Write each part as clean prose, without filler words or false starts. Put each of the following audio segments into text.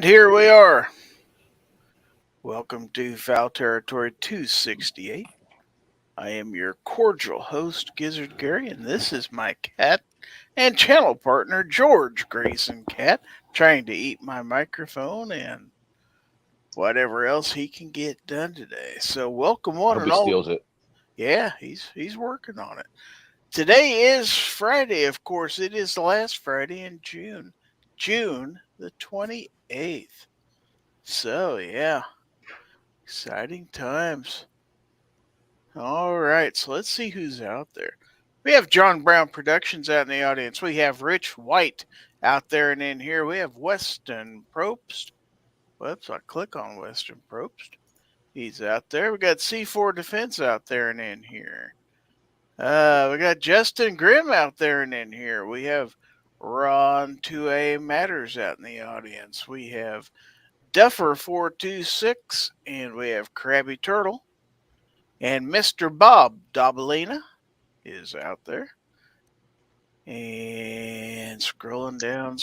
here we are. Welcome to Fowl Territory 268. I am your cordial host, Gizzard Gary, and this is my cat and channel partner, George Grayson Cat, trying to eat my microphone and whatever else he can get done today. So welcome I one hope and he all. steals it. Yeah, he's working on it. Today is Friday, of course. It is the last Friday in June. June the 28th. So yeah, exciting times. All right, so let's see who's out there. We have John Brown Productions out in the audience. We have Rich White out there and in here. We have Weston Probst. Whoops, I click on Weston Probst. He's out there. We got C4 Defense out there and in here. We got Justin Grimm out there and in here. We have Ron 2A Matters out in the audience. We have Duffer 426 and we have Krabby Turtle. And Mr. Bob Dobalina is out there. And scrolling down,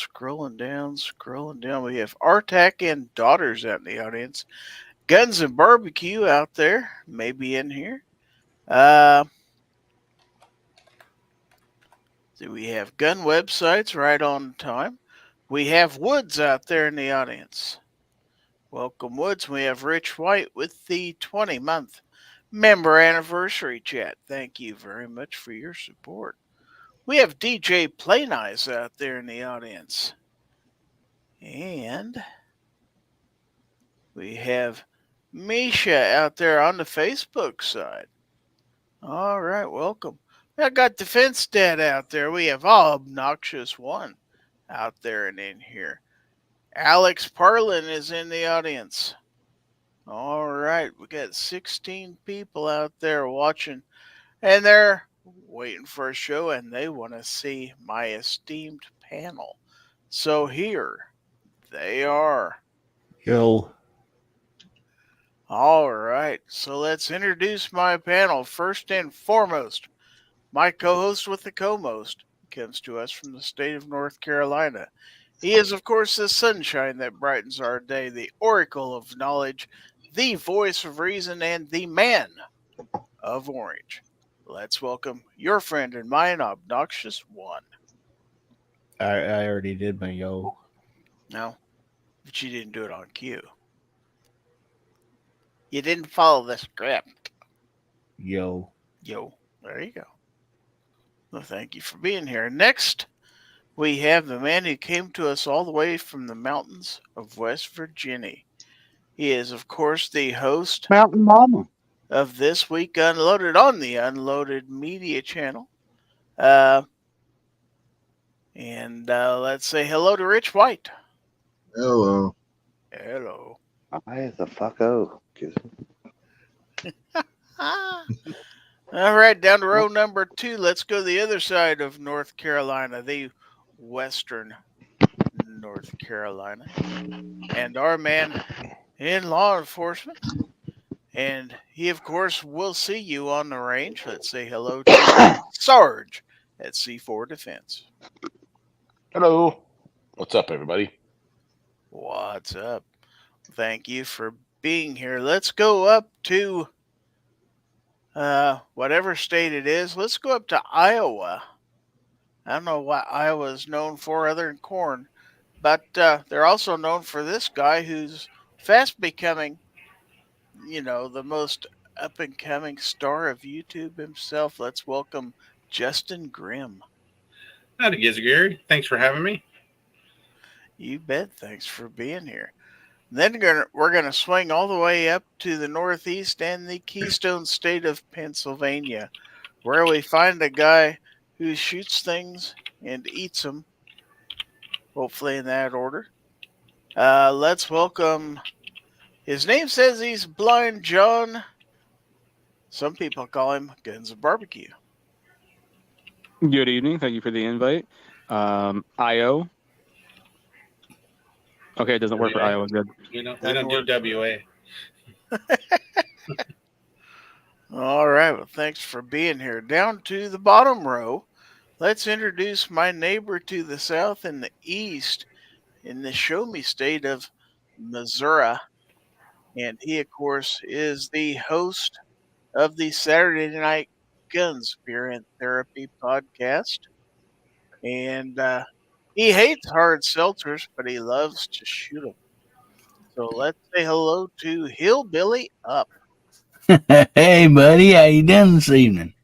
we have Artak and Daughters out in the audience. Guns and Barbecue out there, maybe in here. So we have gun websites right on time. We have Woods out there in the audience. Welcome, Woods. We have Rich White with the 20-month member anniversary chat. Thank you very much for your support. We have DJ Plain Eyes out there in the audience. And we have Misha out there on the Facebook side. All right, welcome. I got Defense Dad out there. We have Obnoxious One out there and in here. Alex Parlin is in the audience. All right, we got 16 people out there watching, and they're waiting for a show, and they want to see my esteemed panel. So here they are. Yo. All right, so let's introduce my panel. First and foremost, my co-host with the co-most comes to us from the state of North Carolina. He is, of course, the sunshine that brightens our day, the oracle of knowledge, the voice of reason, and the man of orange. Let's welcome your friend and mine, Obnoxious One. I already did my yo. No, but you didn't do it on cue. You didn't follow the script. Yo. There you go. Well, thank you for being here. Next, we have the man who came to us all the way from the mountains of West Virginia. He is, of course, the host Mountain Mama of This Week Unloaded on the Unloaded Media Channel. Let's say hello to Rich White. Hello. Hello. Why the fuck oh? All right, down to row number 2. Let's go to the other side of North Carolina, the western North Carolina. And our man in law enforcement. And he, of course, will see you on the range. Let's say hello to Sarge at C4 Defense. Hello. What's up, everybody? What's up? Thank you for being here. Let's go up to whatever state it is. Let's go up to Iowa. I don't know what Iowa is known for other than corn, but they're also known for this guy who's fast becoming, the most up-and-coming star of YouTube himself. Let's welcome Justin Grimm. Howdy, Gizzard Gary. Thanks for having me. You bet. Thanks for being here. Then we're going to swing all the way up to the Northeast and the Keystone State of Pennsylvania, where we find a guy who shoots things and eats them, hopefully in that order. Let's welcome, his name says he's Blind John. Some people call him Guns and Barbecue. Good evening. Thank you for the invite. IO. Okay, it doesn't work for Iowa. Good. We don't do WA. All right. Well, thanks for being here. Down to the bottom row, let's introduce my neighbor to the south and the east in the show me state of Missouri. And he, of course, is the host of the Saturday Night Gun Spirit Therapy podcast. And he hates hard seltzers, but he loves to shoot them. So let's say hello to Hillbilly Up. Hey, buddy, how you doing this evening?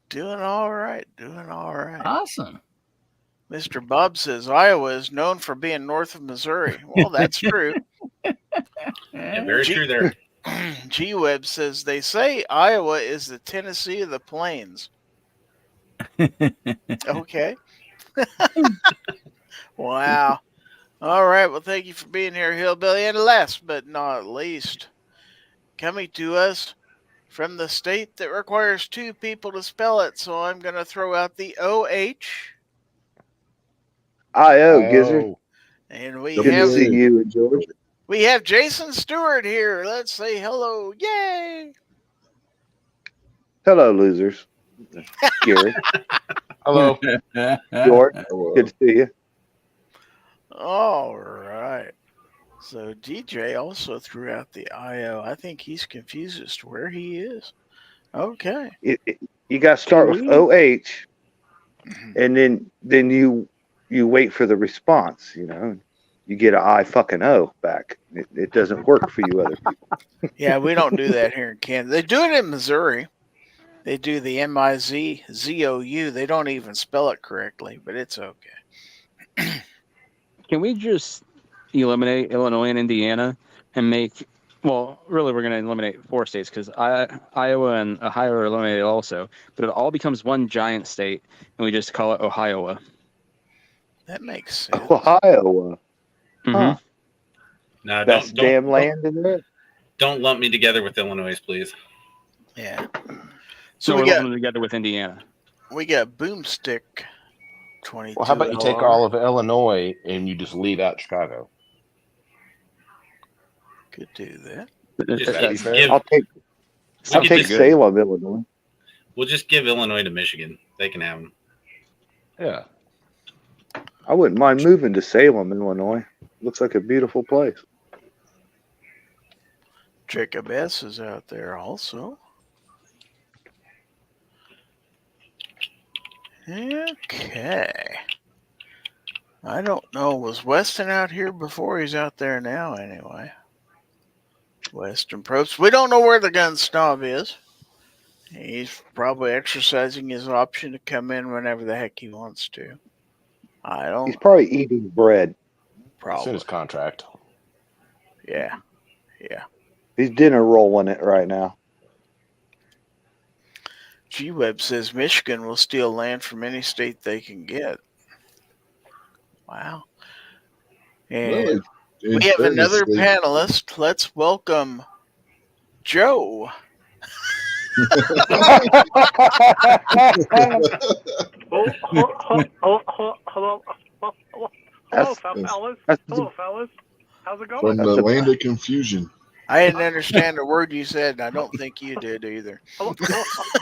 Doing all right, doing all right. Awesome. Mr. Bob says Iowa is known for being north of Missouri. Well, that's true. Yeah, very true there. G-Web says they say Iowa is the Tennessee of the plains. Okay. Wow. All right. Well, thank you for being here, Hillbilly. And last but not least, coming to us from the state that requires two people to spell it. So I'm going to throw out the O-H. I.O. Gizzard. And we Good to have see you and George. we have Jason Stewart here. Let's say hello. Yay. Hello, losers. Gary, Hello. George, Hello. good to see you. All right. So DJ also threw out the IO. I think he's confused as to where he is. Okay. You got to start with O-H, and then you wait for the response, you know. You get an I fucking O back. It doesn't work for you other people. Yeah, we don't do that here in Canada. They do it in Missouri. They do the M-I-Z-Z-O-U. They don't even spell it correctly, but it's okay. Can we just eliminate Illinois and Indiana and make? Well, really, we're going to eliminate 4 states because Iowa and Ohio are eliminated also. But it all becomes one giant state, and we just call it Ohio. That makes sense. Ohio, Mhm. No, best damn land in there. Don't lump me together with Illinois, please. Yeah. So So we're we lumping got them together with Indiana. Boomstick 22. Well, how about you take all of Illinois and you just leave out Chicago? Could do that. Just That's fair. give, I'll take we could just- Salem, Illinois. we'll just give Illinois to Michigan. They can have them. Yeah. I wouldn't mind moving to Salem, Illinois. Looks like a beautiful place. Jacob S. is out there also. Okay. I don't know. Was Weston out here before? He's out there now anyway. Weston Probst. We don't know where the gun snob is. He's probably exercising his option to come in whenever the heck he wants to. I don't He's probably eating bread. As soon probably. as contract. Yeah. Yeah. He's dinner rolling it right now. G-Web says Michigan will steal land from any state they can get. Wow. And Well, we have another panelist. Let's welcome Joe. Hello, That's- fellas. that's- Hello, fellas. How's it going? from That's the a- land of confusion. I didn't understand a word you said, and I don't think you did either. Hello.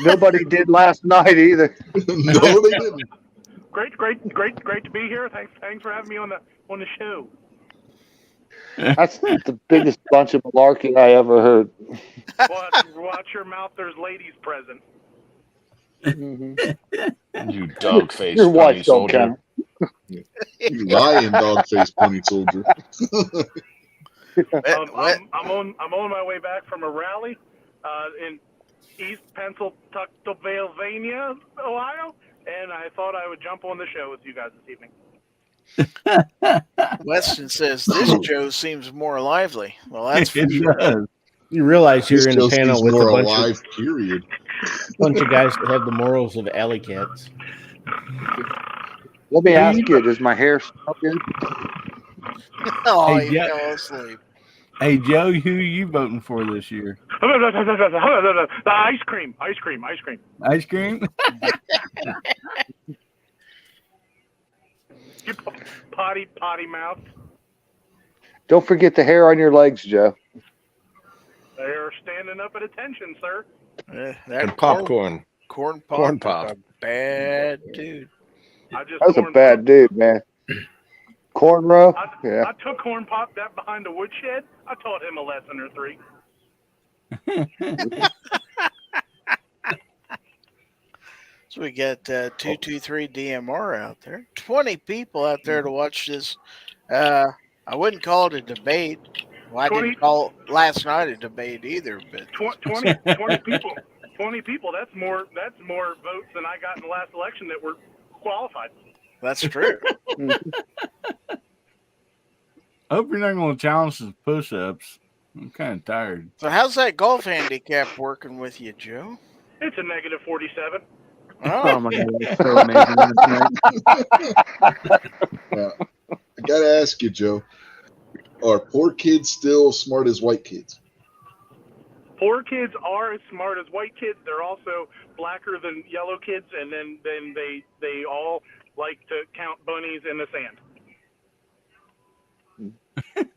Nobody did last night either. No, they didn't. Great to be here. Thanks for having me on the show. That's the biggest bunch of malarkey I ever heard. Watch your mouth. There's ladies present. You dog face Your pony wife don't soldier. count. You lying dog face pony soldier. I'm on my way back from a rally in East Pennsylvania, Ohio, and I thought I would jump on the show with you guys this evening. Weston says this Joe seems more lively. Well, that's for It sure. does. You realize This you're in a just panel is with a more bunch alive, period. of guys that have the morals of alley cats. Let me ask you, does my hair smell good? Oh, Hey, he yeah. fell asleep. Hey, Joe, who are you voting for this year? The ice cream. Ice cream? You potty mouth. Don't forget the hair on your legs, Joe. They're standing up at attention, sir. That And popcorn. Corn pop. Corn is pop. a bad dude. I just That was a corn bad dude, man. Cornrow. I Yeah. took Corn Pop that behind the woodshed. I taught him a lesson or three. So we got 223 DMR out there. 20 people out there to watch this. I wouldn't call it a debate. Well, I 20 didn't call last night a debate either, but 20 people. 20 people. That's more votes than I got in the last election that were qualified. that's true. I hope you're not going to challenge some push-ups. I'm kind of tired. So how's that golf handicap working with you, Joe? It's a negative 47. Oh Oh, my god, that's so amazing last night. I gotta ask you, Joe. Are poor kids still smart as white kids? Poor kids are as smart as white kids. They're also blacker than yellow kids, and then they all like to count bunnies in the sand.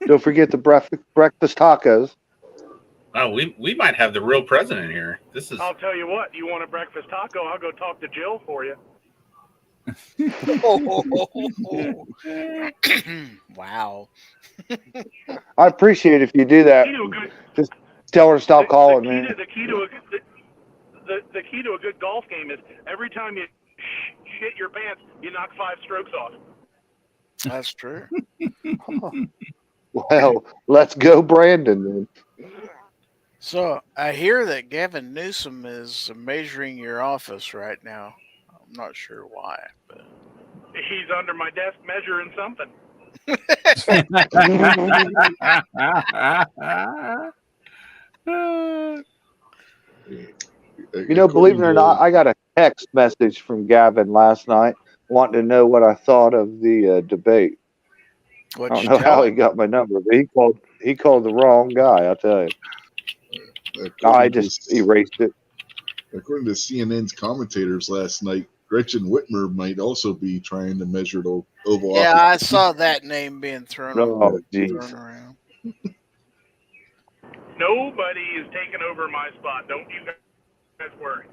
Don't forget the breakfast tacos. Oh, we might have the real president here. This is I'll tell you what. You want a breakfast taco? I'll go talk to Jill for you. wow. I appreciate if you do that. Just tell her to stop calling, man. The key to a good golf game is every time you shit your pants, you knock 5 strokes off. That's true. Well, let's go, Brandon. Then. So I hear that Gavin Newsom is measuring your office right now. I'm not sure why, but He's under my desk measuring something. You know, believe it or not, I got a text message from Gavin last night wanting to know what I thought of the debate. I what'd don't you know tell how him? he got my number, but he called the wrong guy. I'll tell you. I just erased it. According to CNN's commentators last night, Gretchen Whitmer might also be trying to measure the Oval Yeah, Office. I saw that name being thrown Oh, jeez. around. Nobody is taking over my spot. Don't you guys worry.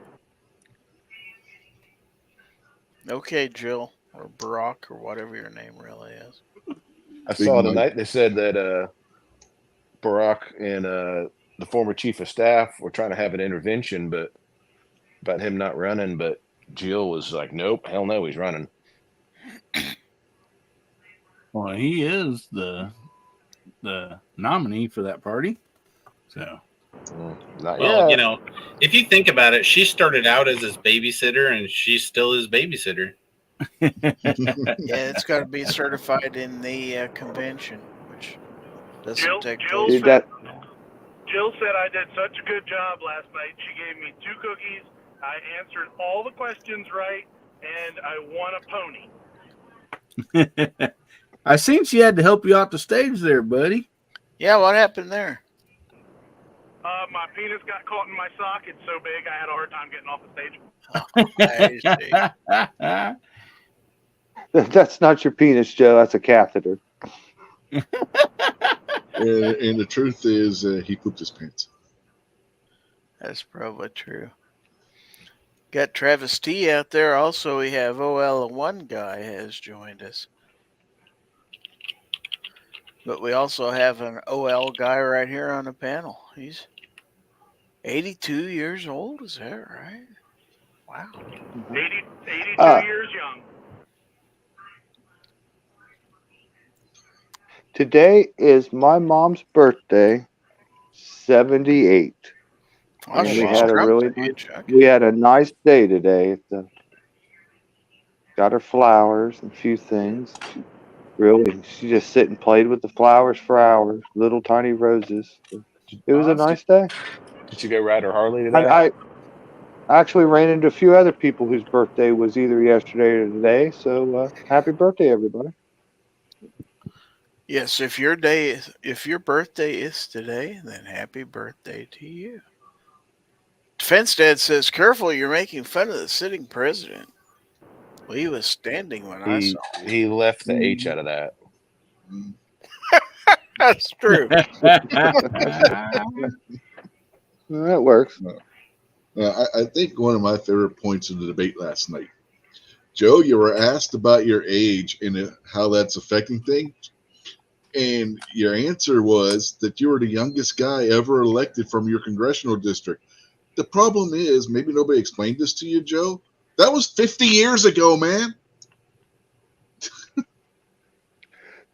Okay, Jill or Barack or whatever your name really is. I Big saw Mike. tonight they said that Barack and the former chief of staff were trying to have an intervention, but about him not running. But Jill was like, "Nope, hell no, he's running." Well, he is the nominee for that party. So Not well, yet. you know, if you think about it, she started out as his babysitter, and she's still his babysitter. Yeah, it's got to be certified in the convention, which doesn't take Jill place. Did that? Jill said I did such a good job last night. She gave me 2 cookies. I answered all the questions right, and I won a pony. I seen she had to help you off the stage there, buddy. Yeah, what happened there? My penis got caught in my sock. It's so big, I had a hard time getting off the stage. That's not your penis, Joe. That's a catheter. And the truth is, he pooped his pants. That's probably true. Got Travis T out there. Also, we have OL1 guy has joined us. But we also have an OL guy right here on the panel. He's 82 years old. Is that right? Wow. 82 years young. Today is my mom's birthday, 78. Well, We she's had a drunk really today, Chuck. We had a nice day today. Got her flowers and a few things. Really, she just sit and played with the flowers for hours, little tiny roses. It was a nice day. Did you go ride her Harley today? I actually ran into a few other people whose birthday was either yesterday or today. So happy birthday, everybody! Yes, if your birthday is today, then happy birthday to you. Defense Dad says, "Careful, you're making fun of the sitting president." Well, he was standing when I he saw him. he left the H out of that. That's true. That works. I think one of my favorite points of the debate last night Joe, you were asked about your age and how that's affecting things. And your answer was that you were the youngest guy ever elected from your congressional district. The problem is, maybe nobody explained this to you, Joe. That was 50 years ago, man.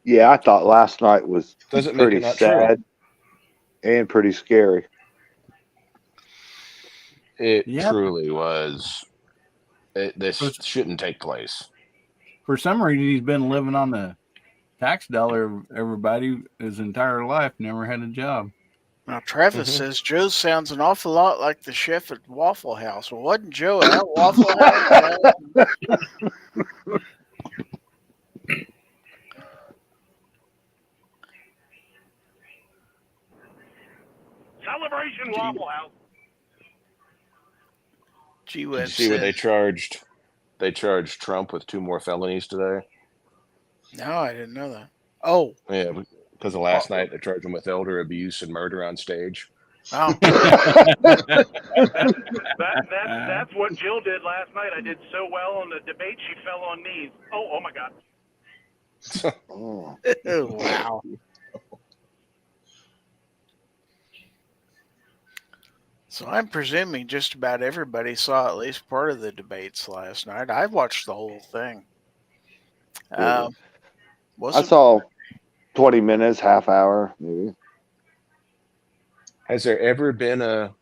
Yeah, I thought last night was Doesn't make pretty it not sad and pretty scary. It Yep. truly was. This shouldn't take place. For some reason, he's been living on the tax dollar of everybody his entire life, never had a job. Now, Travis says Joe sounds an awful lot like the chef at Waffle House. Well, wasn't Joe at Waffle House? Celebration Waffle House. Did you G-Web see what they says, charged? They charged Trump with 2 more felonies today. no, I didn't know that. Oh, Yeah, because of last night they charged him with elder abuse and murder on stage. wow. That's what Jill did last night. I did so well on the debate, she fell on knees. Oh my God. Oh. Wow. So I'm presuming just about everybody saw at least part of the debates last night. I watched the whole thing. I Wasn't saw 20 minutes, half hour, maybe. Has there ever been a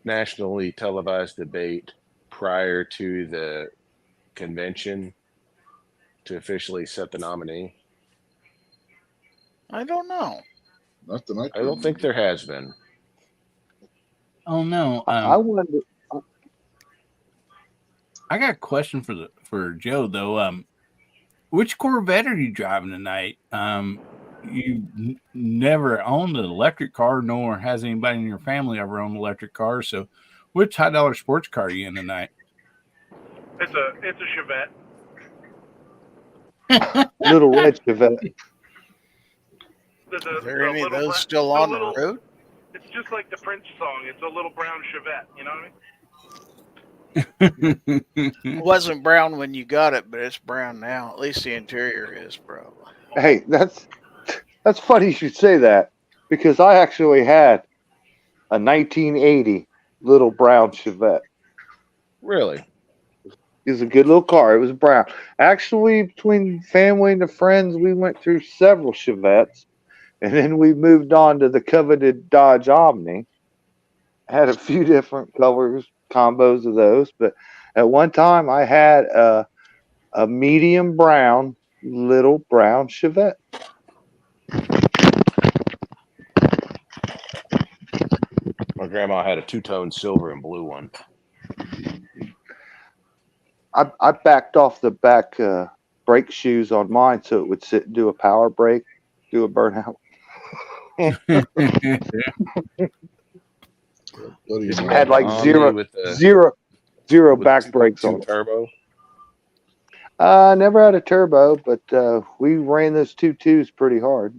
nationally televised debate prior to the convention to officially set the nominee? I don't know. Not that I don't think there has been. Oh no! I wonder. I got a question for Joe though. Which Corvette are you driving tonight? You never owned an electric car, nor has anybody in your family ever owned an electric car. So, which high dollar sports car are you in tonight? It's a Chevette. Little red Chevette. Are there any of those still the on little- the road? It's just like the Prince song. It's a little brown Chevette. You know what I mean? It wasn't brown when you got it, but it's brown now. At least the interior is, bro. Hey, that's funny you should say that, because I actually had a 1980 little brown Chevette. Really? It was a good little car. It was brown. Actually, between family and the friends, we went through several Chevettes, and then we moved on to the coveted Dodge Omni. Had a few different colors, combos of those, but at one time I had a medium brown, little brown Chevette. My grandma had a 2-tone silver and blue one. I backed off the back brake shoes on mine so it would sit and do a power brake, do a burnout. Buddy Did of you mine. Had like Omni zero with the, zero with back two- brakes two on it. turbo? Never had a turbo, but we ran those 2.2s pretty hard.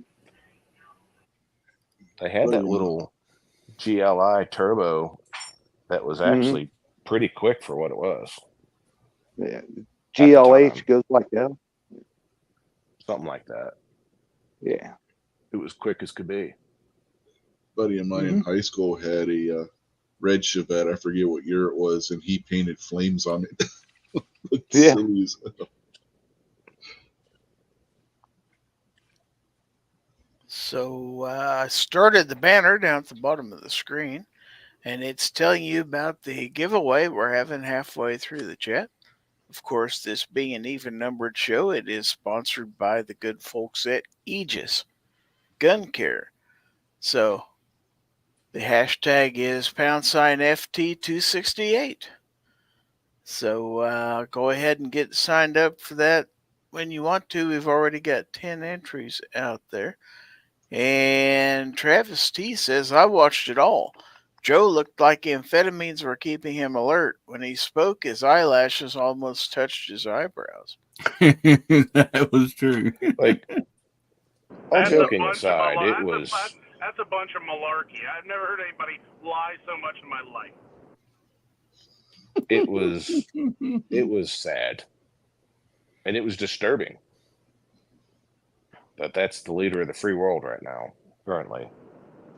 They had Buddy that of little GLI turbo that was actually pretty quick for what it was. Yeah. the GLH time. goes like that. Something like that. Yeah. It was quick as could be. buddy of mine in high school had a red Chevette. I forget what year it was, and he painted flames on it. Looked Yeah. silly as hell. So I started the banner down at the bottom of the screen, and it's telling you about the giveaway we're having halfway through the chat. Of course, this being an even-numbered show, it is sponsored by the good folks at Aegis Gun Care. So the hashtag is #FT268. So go ahead and get signed up for that when you want to. We've already got 10 entries out there. And Travis T says, I watched it all. Joe looked like amphetamines were keeping him alert. When he spoke, his eyelashes almost touched his eyebrows. That was true. Like, all That's a joking bunch of aside, malar- it was. That's a bunch of malarkey. I've never heard anybody lie so much in my life. it was sad, and it was disturbing that that's the leader of the free world right now, currently.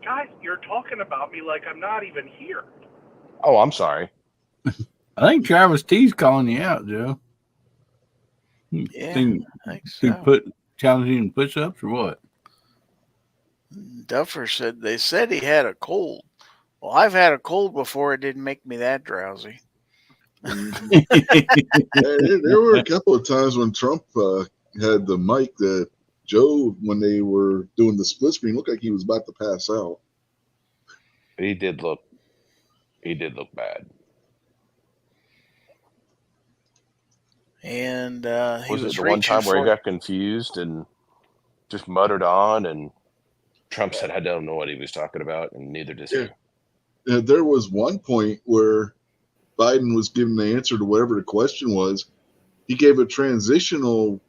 Guys, you're talking about me like I'm not even here. Oh, I'm sorry. I think Travis T's calling you out, Joe. Yeah, Think I think to so. put challenging push-ups or what? Duffer said they said he had a cold. Well, I've had a cold before. It didn't make me that drowsy. Yeah, there were a couple of times when Trump had the mic that Joe, when they were doing the split screen, looked like he was about to pass out. He did look bad. And he Was it was the one reaching time where he for. got confused and just muttered on, and Trump said, "I don't know what he was talking about," and neither does he. There was one point where Biden was giving the answer to whatever the question was. He gave a transitional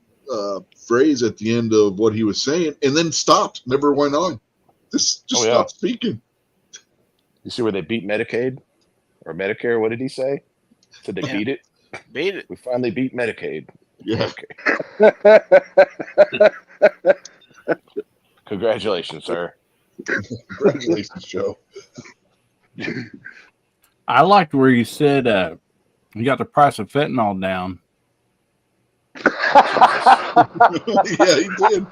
phrase at the end of what he was saying, and then stopped, never went on. Just stopped speaking. You see where they beat Medicaid or Medicare? What did he say? Said they beat it. Beat it. We finally beat Medicaid. Yeah. Okay. Congratulations, sir. Congratulations, Joe. I liked where you said you got the price of fentanyl down. Yeah, he did.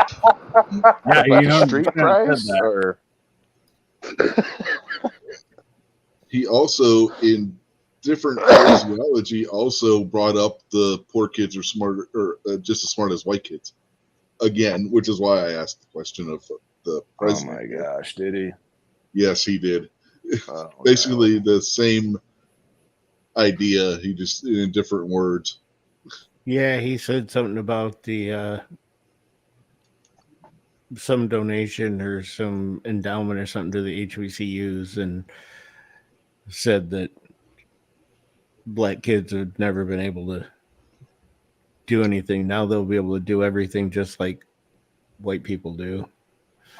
Yeah, you know, street price or he also, in different phraseology, also brought up the poor kids are smarter or just as smart as white kids again, which is why I asked the question of the president. Oh my gosh, did he? Yes, he did. Oh, Basically the same idea, he just in different words. Yeah, he said something about the some donation or some endowment or something to the HBCUs, and said that black kids have never been able to do anything. Now they'll be able to do everything just like white people do.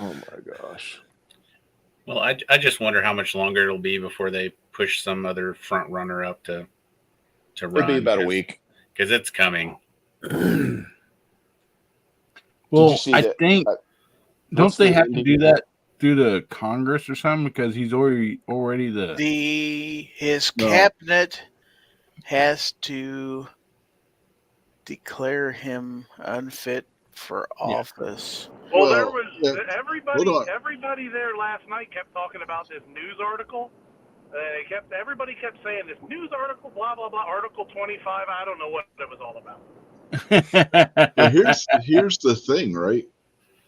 Oh my gosh. Well, I just wonder how much longer it'll be before they push some other front runner up to run. It'll be about a week. Because it's coming. Well, I that, think don't what's they the have to Indian- do that through the Congress or something because he's already His No. cabinet has to declare him unfit for office. Well, Well, there was yeah. Hold on. everybody there last night kept talking about this news article. Everybody kept saying this news article, blah blah blah, Article 25. I don't know what it was all about. But here's the thing, right?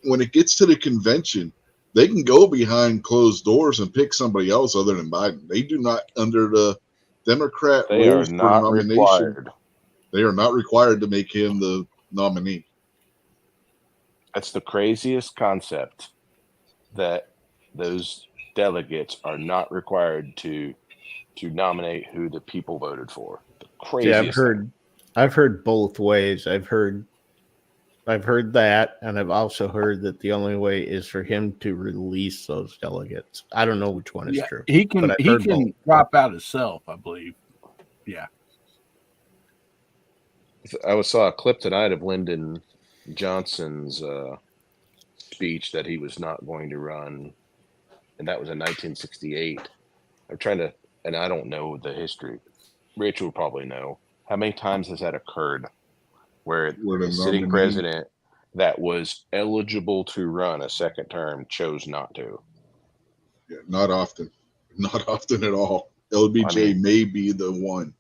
When it gets to the convention, they can go behind closed doors and pick somebody else other than Biden. They do not, under the Democrat They are rules for not nomination, required. they are not required to make him the nominee. That's the craziest concept, that those delegates are not required to nominate who the people voted for. The craziest. Yeah, I've heard both ways. I've heard that, and I've also heard that the only way is for him to release those delegates. I don't know which one is true. He can but I've heard both. drop out himself, I believe. Yeah. I saw a clip tonight of Lyndon Johnson's speech that he was not going to run, and that was in 1968. I'm trying to, and I don't know the history. Rachel would probably know. How many times has that occurred where the the sitting nominee- president that was eligible to run a second term chose not to? Yeah, not often. Not often at all. LBJ may be the one.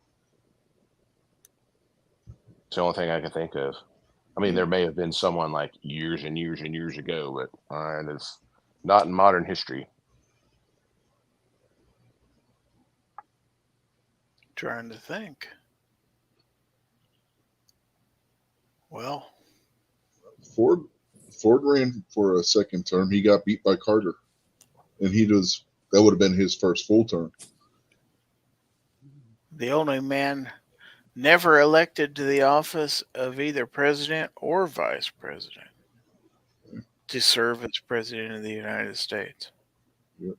It's the only thing I can think of. I mean, there may have been someone like years and years and years ago, but it's not in modern history. Trying to think. Well, Ford ran for a second term. He got beat by Carter, and that would have been his first full term. the only man never elected to the office of either president or vice president to serve as president of the United States. Yep.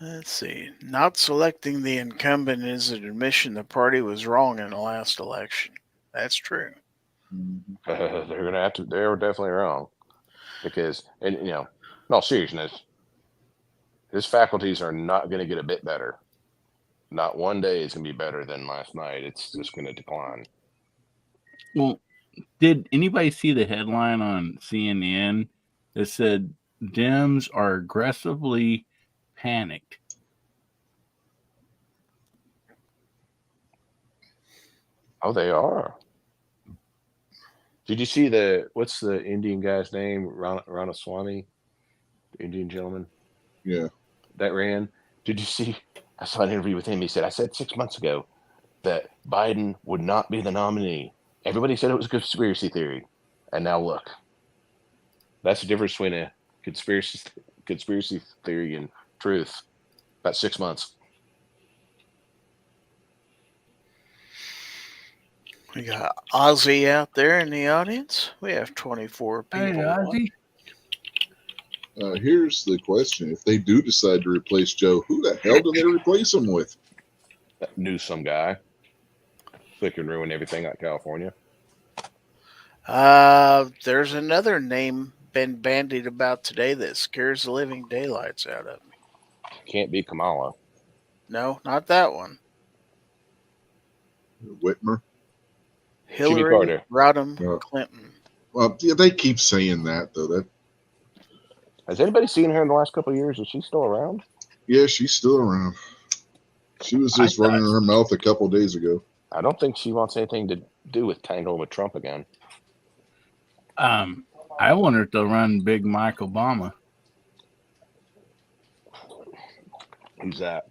Let's see. Not selecting the incumbent is an admission the party was wrong in the last election. That's true. They're gonna have to. They were definitely wrong because, and in all seriousness, his faculties are not going to get a bit better. Not one day is going to be better than last night. It's just going to decline. Well, did anybody see the headline on CNN that said Dems are aggressively panicked? Oh, they are. Did you see what's the Indian guy's name? Ramaswamy, the Indian gentleman Yeah. that ran. Did you see? I saw an interview with him. He said, I said 6 months ago that Biden would not be the nominee. Everybody said it was a conspiracy theory. And now look. That's the difference between a conspiracy theory and truth. About 6 months. We got Ozzy out there in the audience. We have 24 people. Hey, Ozzy. Here's the question. If they do decide to replace Joe, who the hell do they replace him with? That Newsom guy. So it can ruin everything like California. There's another name been bandied about today that scares the living daylights out of me. Can't be Kamala. No, not that one. Whitmer? Hillary Carter. Rodham Clinton. Well, yeah, they keep saying that, though. Has anybody seen her in the last couple of years? Is she still around? Yeah, she's still around. She was just running her mouth a couple days ago. I don't think she wants anything to do with tangling with Trump again. I wonder if they'll run Big Mike Obama. Who's that?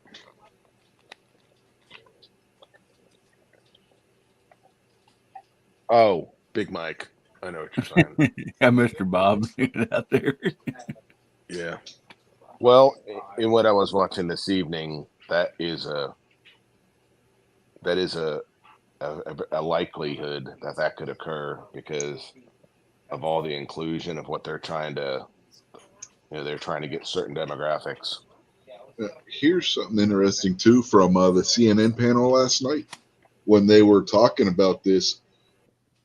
Oh, Big Mike. I know what you're saying. Yeah, Mr. Bob out there. Yeah. Well, in what I was watching this evening, that is a likelihood that could occur because of all the inclusion of what they're trying to, they're trying to get certain demographics. Here's something interesting too from the CNN panel last night when they were talking about this.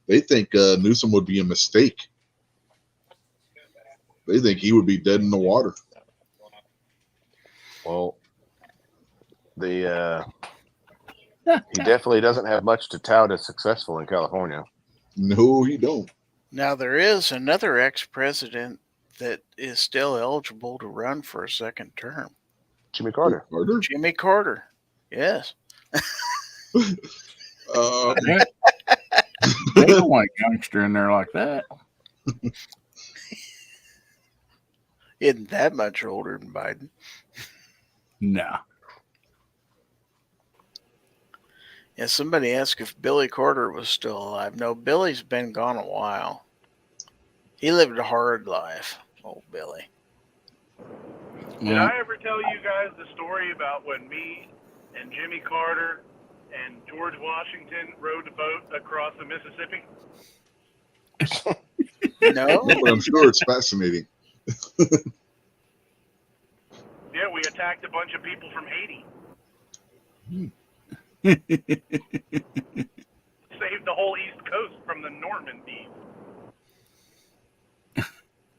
They think Newsom would be a mistake. They think he would be dead in the water. Well, he definitely doesn't have much to tout as successful in California. No, he don't. Now, there is another ex-president that is still eligible to run for a second term. Jimmy Carter. Jimmy Carter. Yes. They don't want a youngster in there like that. Isn't that much older than Biden? No. Yeah, somebody asked if Billy Carter was still alive. No, Billy's been gone a while. He lived a hard life, old Billy. Did I ever tell you guys the story about when me and Jimmy Carter and George Washington rowed a boat across the Mississippi? No? But I'm sure it's fascinating. Yeah, we attacked a bunch of people from Haiti. Saved the whole East Coast from the Normandy.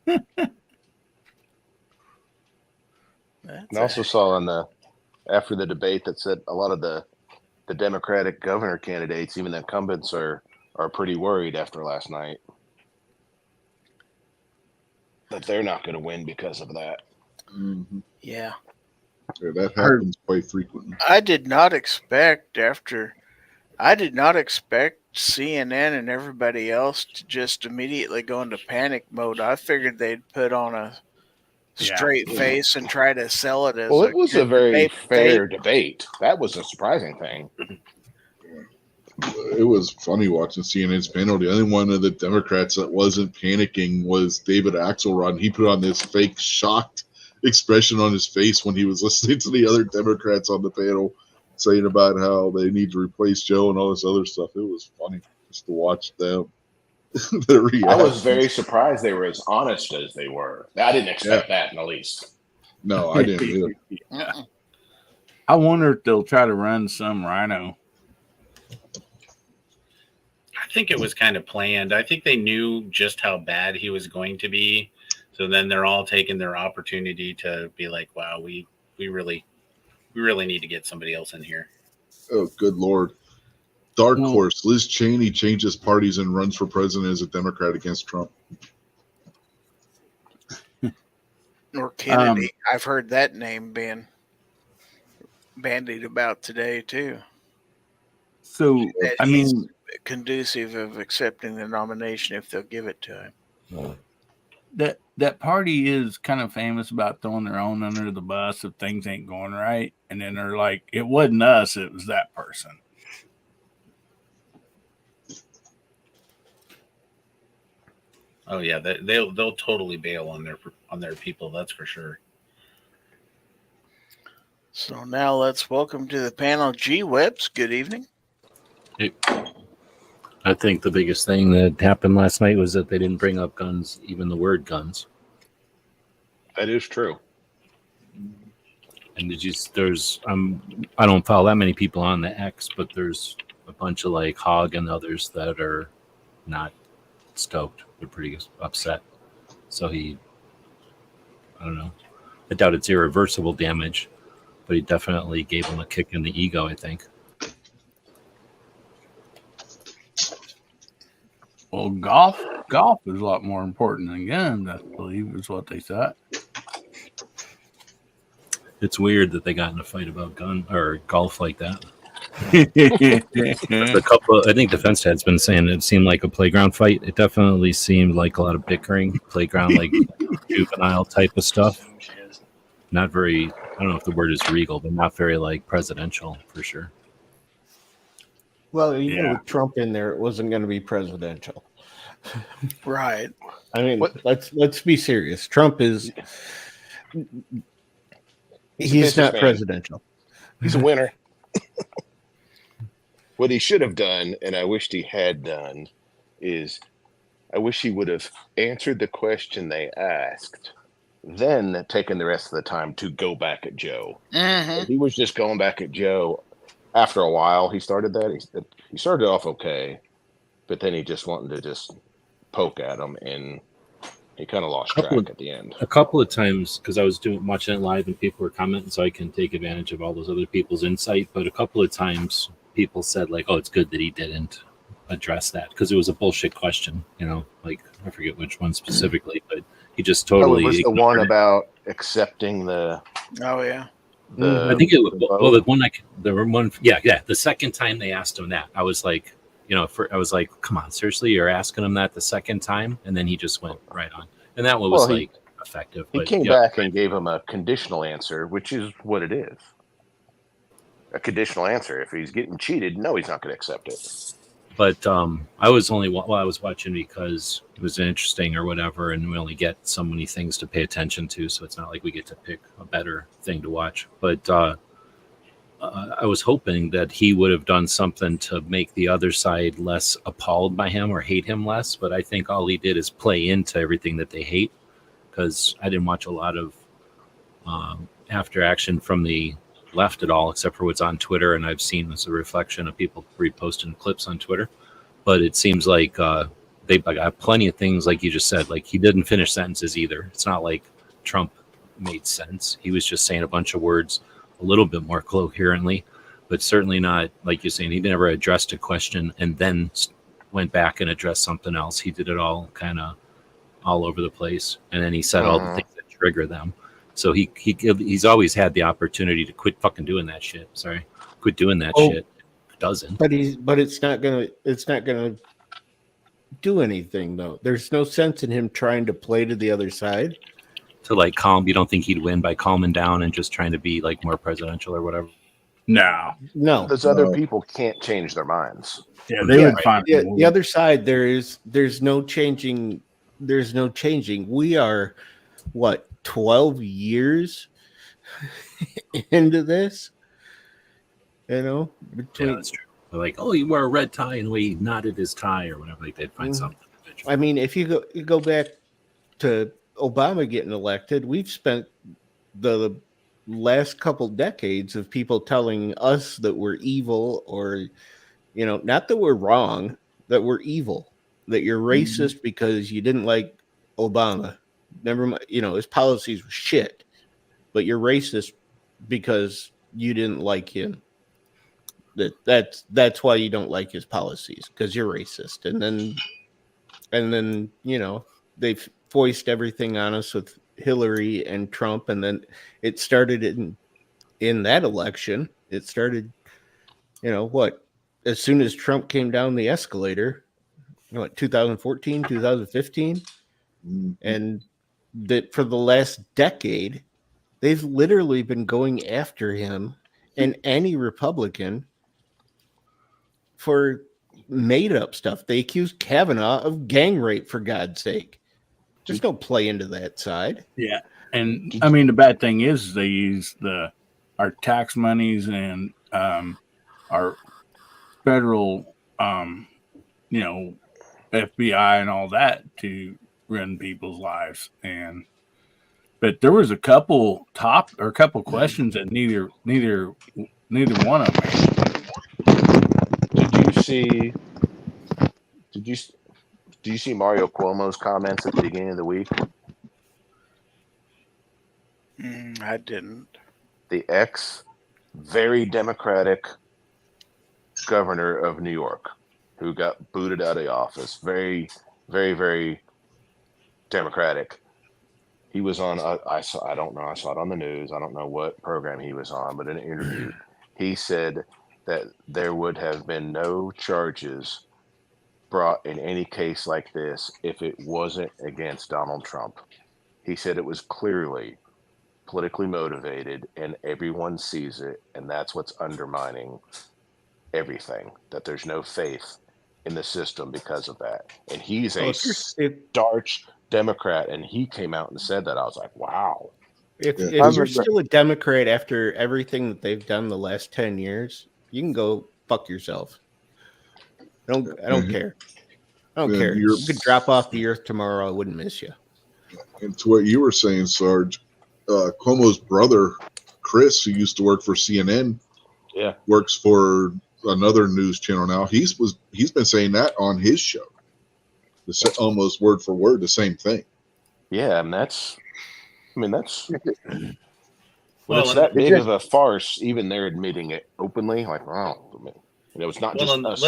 And I also saw after the debate that said a lot of the Democratic governor candidates, even the incumbents, are pretty worried after last night that they're not going to win because of that. Mm-hmm. Yeah. Yeah, that happens quite frequently. I did not expect CNN and everybody else to just immediately go into panic mode. I figured they'd put on a straight face and try to sell it as it was a very fair debate. That was a surprising thing. It was funny watching CNN's panel. The only one of the Democrats that wasn't panicking was David Axelrod. He put on this fake shocked expression on his face when he was listening to the other Democrats on the panel saying about how they need to replace Joe and all this other stuff. It was funny just to watch them. I was very surprised they were as honest as they were. I didn't expect that in the least. No, I didn't either. I wonder if they'll try to run some rhino. I think it was kind of planned. I think they knew just how bad he was going to be. So then they're all taking their opportunity to be like, wow, we really need to get somebody else in here. Oh, good Lord. Dark Well- horse. Liz Cheney changes parties and runs for president as a Democrat against Trump. Or Kennedy. I've heard that name being bandied about today too. So, That I he's mean, conducive of accepting the nomination if they'll give it to him. that party is kind of famous about throwing their own under the bus if things ain't going right. And then they're like, it wasn't us, it was that person. Oh yeah, they'll totally bail on their people. That's for sure. So now let's welcome to the panel G Webs. Good evening. I think the biggest thing that happened last night was that they didn't bring up guns, even the word guns. That is true. And I don't follow that many people on the X, but there's a bunch of like Hog and others that are not stoked. They're pretty upset. So I don't know. I doubt it's irreversible damage, but he definitely gave him a kick in the ego, I think. Well, golf is a lot more important than guns, I believe, is what they thought. It's weird that they got in a fight about gun or golf like that. I think Defense Dad's been saying it seemed like a playground fight. It definitely seemed like a lot of bickering, playground, like juvenile type of stuff. Not very, I don't know if the word is regal, but not very like presidential for sure. Well, even Yeah. with Trump in there, it wasn't going to be presidential. Right. I mean, What- let's be serious. Trump is he's not businessman. presidential. He's a winner. What he should have done, and I wished he had done, is I wish he would have answered the question they asked, then taken the rest of the time to go back at Joe. Mm-hmm. He was just going back at Joe. After a while, he started that. He started off okay, but then he just wanted to just poke at him, and he kind of lost track at the end. A couple of times, because I was watching it live and people were commenting, so I can take advantage of all those other people's insight. But a couple of times, people said like, "Oh, it's good that he didn't address that because it was a bullshit question." You know, like I forget which one specifically, but he just totally. Oh, it was the ignored one it. about accepting the. Oh yeah. I think it was the one the second time they asked him that, I was like, I was like, come on, seriously, you're asking him that the second time, and then he just went right on, and that one was Well, he effective. He but, came yeah, back and gave him a conditional answer, which is what it is. A conditional answer. If he's getting cheated, no, he's not going to accept it. But I was watching because it was interesting or whatever, and we only get so many things to pay attention to, so it's not like we get to pick a better thing to watch. But I was hoping that he would have done something to make the other side less appalled by him or hate him less. But I think all he did is play into everything that they hate, because I didn't watch a lot of after action from the left at all, except for what's on Twitter, and I've seen as a reflection of people reposting clips on Twitter. But it seems like they got plenty of things, like you just said. Like, he didn't finish sentences either. It's not like Trump made sense. He was just saying a bunch of words a little bit more coherently, but certainly not like you're saying. He never addressed a question and then went back and addressed something else. He did it all kind of all over the place, and then he said all the things that trigger them. So he's always had the opportunity to quit fucking doing that shit. Quit doing that shit. Doesn't. But it's not gonna do anything though. There's no sense in him trying to play to the other side. To like calm. You don't think he'd win by calming down and just trying to be like more presidential or whatever? No. Those other people can't change their minds. Yeah, they would find the other side. There's no changing. There's no changing. We are what, 12 years into this? Between. Yeah, that's true. They're like, oh, you wear a red tie, and we knotted his tie or whatever. Like, they'd find something. I mean, if you go back to Obama getting elected, we've spent the last couple decades of people telling us that we're evil, or, you know, not that we're wrong, that we're evil, that you're racist because you didn't like Obama. Never mind, you know, his policies were shit, but you're racist because you didn't like him. That's why you don't like his policies, because you're racist. And then, you know, they've foist everything on us with Hillary and Trump, and then it started in that election. It started, you know, what, as soon as Trump came down the escalator, you know, what, 2014, 2015, and that for the last decade, they've literally been going after him and any Republican for made up stuff. They accused Kavanaugh of gang rape, for God's sake. There's no play into that side. Yeah. And I mean, the bad thing is they use our tax monies and our federal, you know, FBI and all that to run people's lives. But there was a couple questions that neither one of them. Do you see Mario Cuomo's comments at the beginning of the week? I didn't. The very Democratic governor of New York, who got booted out of office, very, very, very Democratic. He was on. I saw it on the news. I don't know what program he was on, but in an interview, he said that there would have been no charges brought in any case like this if it wasn't against Donald Trump. He said it was clearly politically motivated and everyone sees it, and that's what's undermining everything, that there's no faith in the system because of that. And he's a starch Democrat, and he came out and said that. I was like, wow. If you're still a Democrat after everything that they've done the last 10 years, you can go fuck yourself. I don't care. I don't care. You could drop off the earth tomorrow. I wouldn't miss you. And to what you were saying, Sarge, Cuomo's brother, Chris, who used to work for CNN, works for another news channel now. He's been saying that on his show. Almost word for word the same thing. Yeah, and that's when it's that big of a farce, even they're admitting it openly. Like, wow, it was not just us.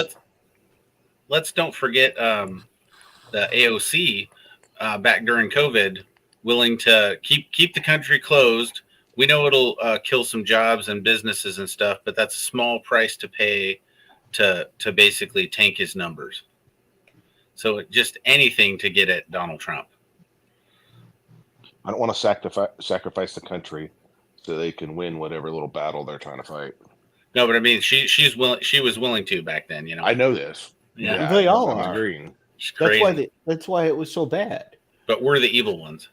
Let's don't forget the AOC back during COVID, willing to keep the country closed. We know it'll kill some jobs and businesses and stuff, but that's a small price to pay to basically tank his numbers. So just anything to get at Donald Trump. I don't want to sacrifice the country so they can win whatever little battle they're trying to fight. No, but I mean, she was willing to back then. You know, I know this. Yeah, they all are. Agreeing. That's why it was so bad. But we're the evil ones.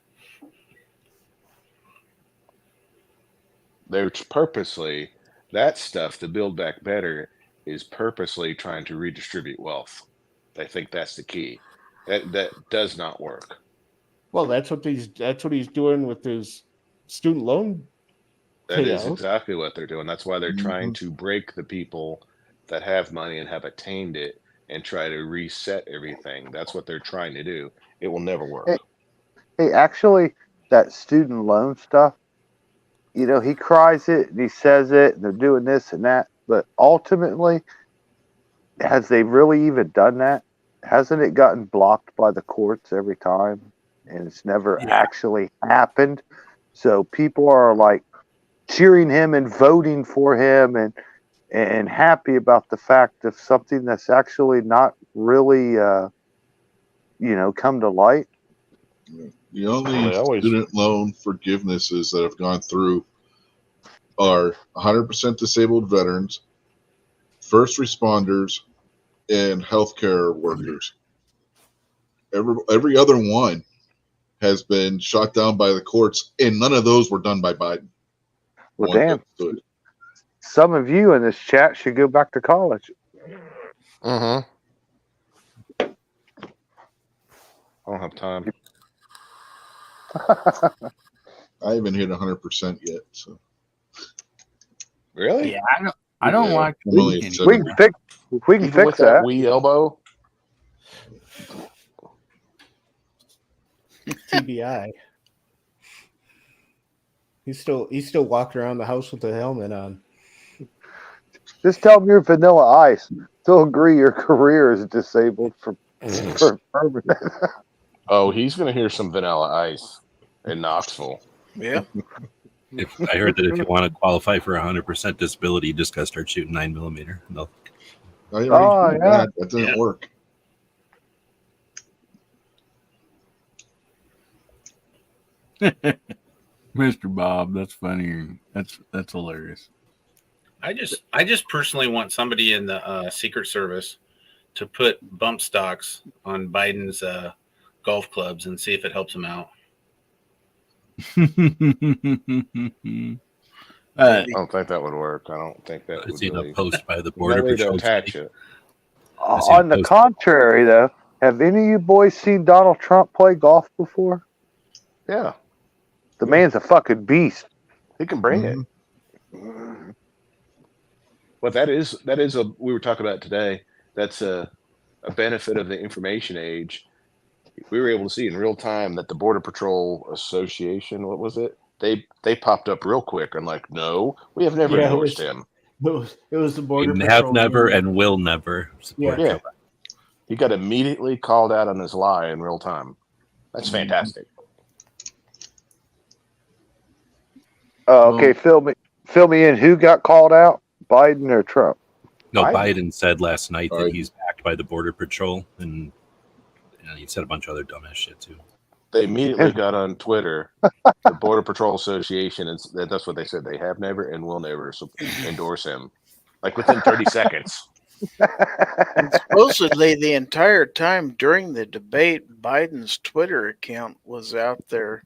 They're purposely, that stuff, to Build Back Better, is purposely trying to redistribute wealth. They think that's the key. That does not work. Well, that's what he's doing with his student loan. That is exactly what they're doing. That's why they're trying to break the people that have money and have attained it and try to reset everything. That's what they're trying to do. It will never work. Hey, actually, that student loan stuff, you know, he cries it and he says it, and they're doing this and that. But ultimately, has they really even done that? Hasn't it gotten blocked by the courts every time? And it's never actually happened. So people are like cheering him and voting for him and happy about the fact of something that's actually not really, come to light. The only student loan forgivenesses that have gone through are 100% disabled veterans, first responders, and healthcare workers. Every other one has been shot down by the courts, and none of those were done by Biden. Well, damn. Some of you in this chat should go back to college. I don't have time. I haven't hit 100% yet. So Really? Yeah, I don't Yeah, like I'm the only week at anymore. We can fix. We can Even fix with that that. wee elbow. TBI. He's still walking around the house with the helmet on. Just tell them you're Vanilla Ice. They'll agree your career is disabled for permanent. Oh, he's going to hear some Vanilla Ice in Knoxville. Yeah. I heard that if you want to qualify for 100% disability, you just got to start shooting 9mm. No. I already Oh, tried yeah. that. That didn't Yeah. work. Mr. Bob, that's funny. That's hilarious. I just personally want somebody in the Secret Service to put bump stocks on Biden's golf clubs and see if it helps him out. I don't think that would work. I don't think that I've would seen really. a post by the No Border way to Patrol. attach it. see a On the post- contrary, though, have any of you boys seen Donald Trump play golf before? Yeah, The man's a fucking beast. he can bring it. But that is a we were talking about today. That's a benefit of the information age. We were able to see in real time that the Border Patrol Association, what was it? They popped up real quick and like, no, we have never Yeah, it endorsed was- him. It was the border We patrol. have never and will never support Yeah. Joe Biden. He got immediately called out on his lie in real time. That's fantastic. Okay, fill me in. Who got called out? Biden or Trump? No, Biden. Biden said last night that Biden. he's backed by the Border Patrol, and he said a bunch of other dumbass shit too. They immediately got on Twitter, the Border Patrol Association, and that's what they said. They have never and will never endorse him. Like within 30 seconds. And supposedly, the entire time during the debate, Biden's Twitter account was out there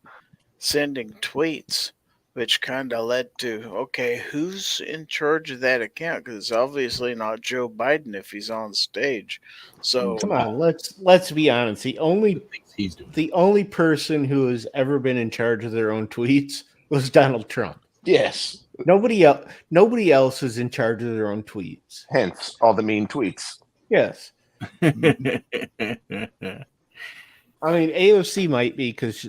sending tweets, which kind of led to, okay, who's in charge of that account? Because it's obviously not Joe Biden if he's on stage. So Come on, let's be honest. The only Things he's doing. the only person who has ever been in charge of their own tweets was Donald Trump. Yes. Nobody else is in charge of their own tweets. Hence all the mean tweets. Yes. I mean, AOC might be because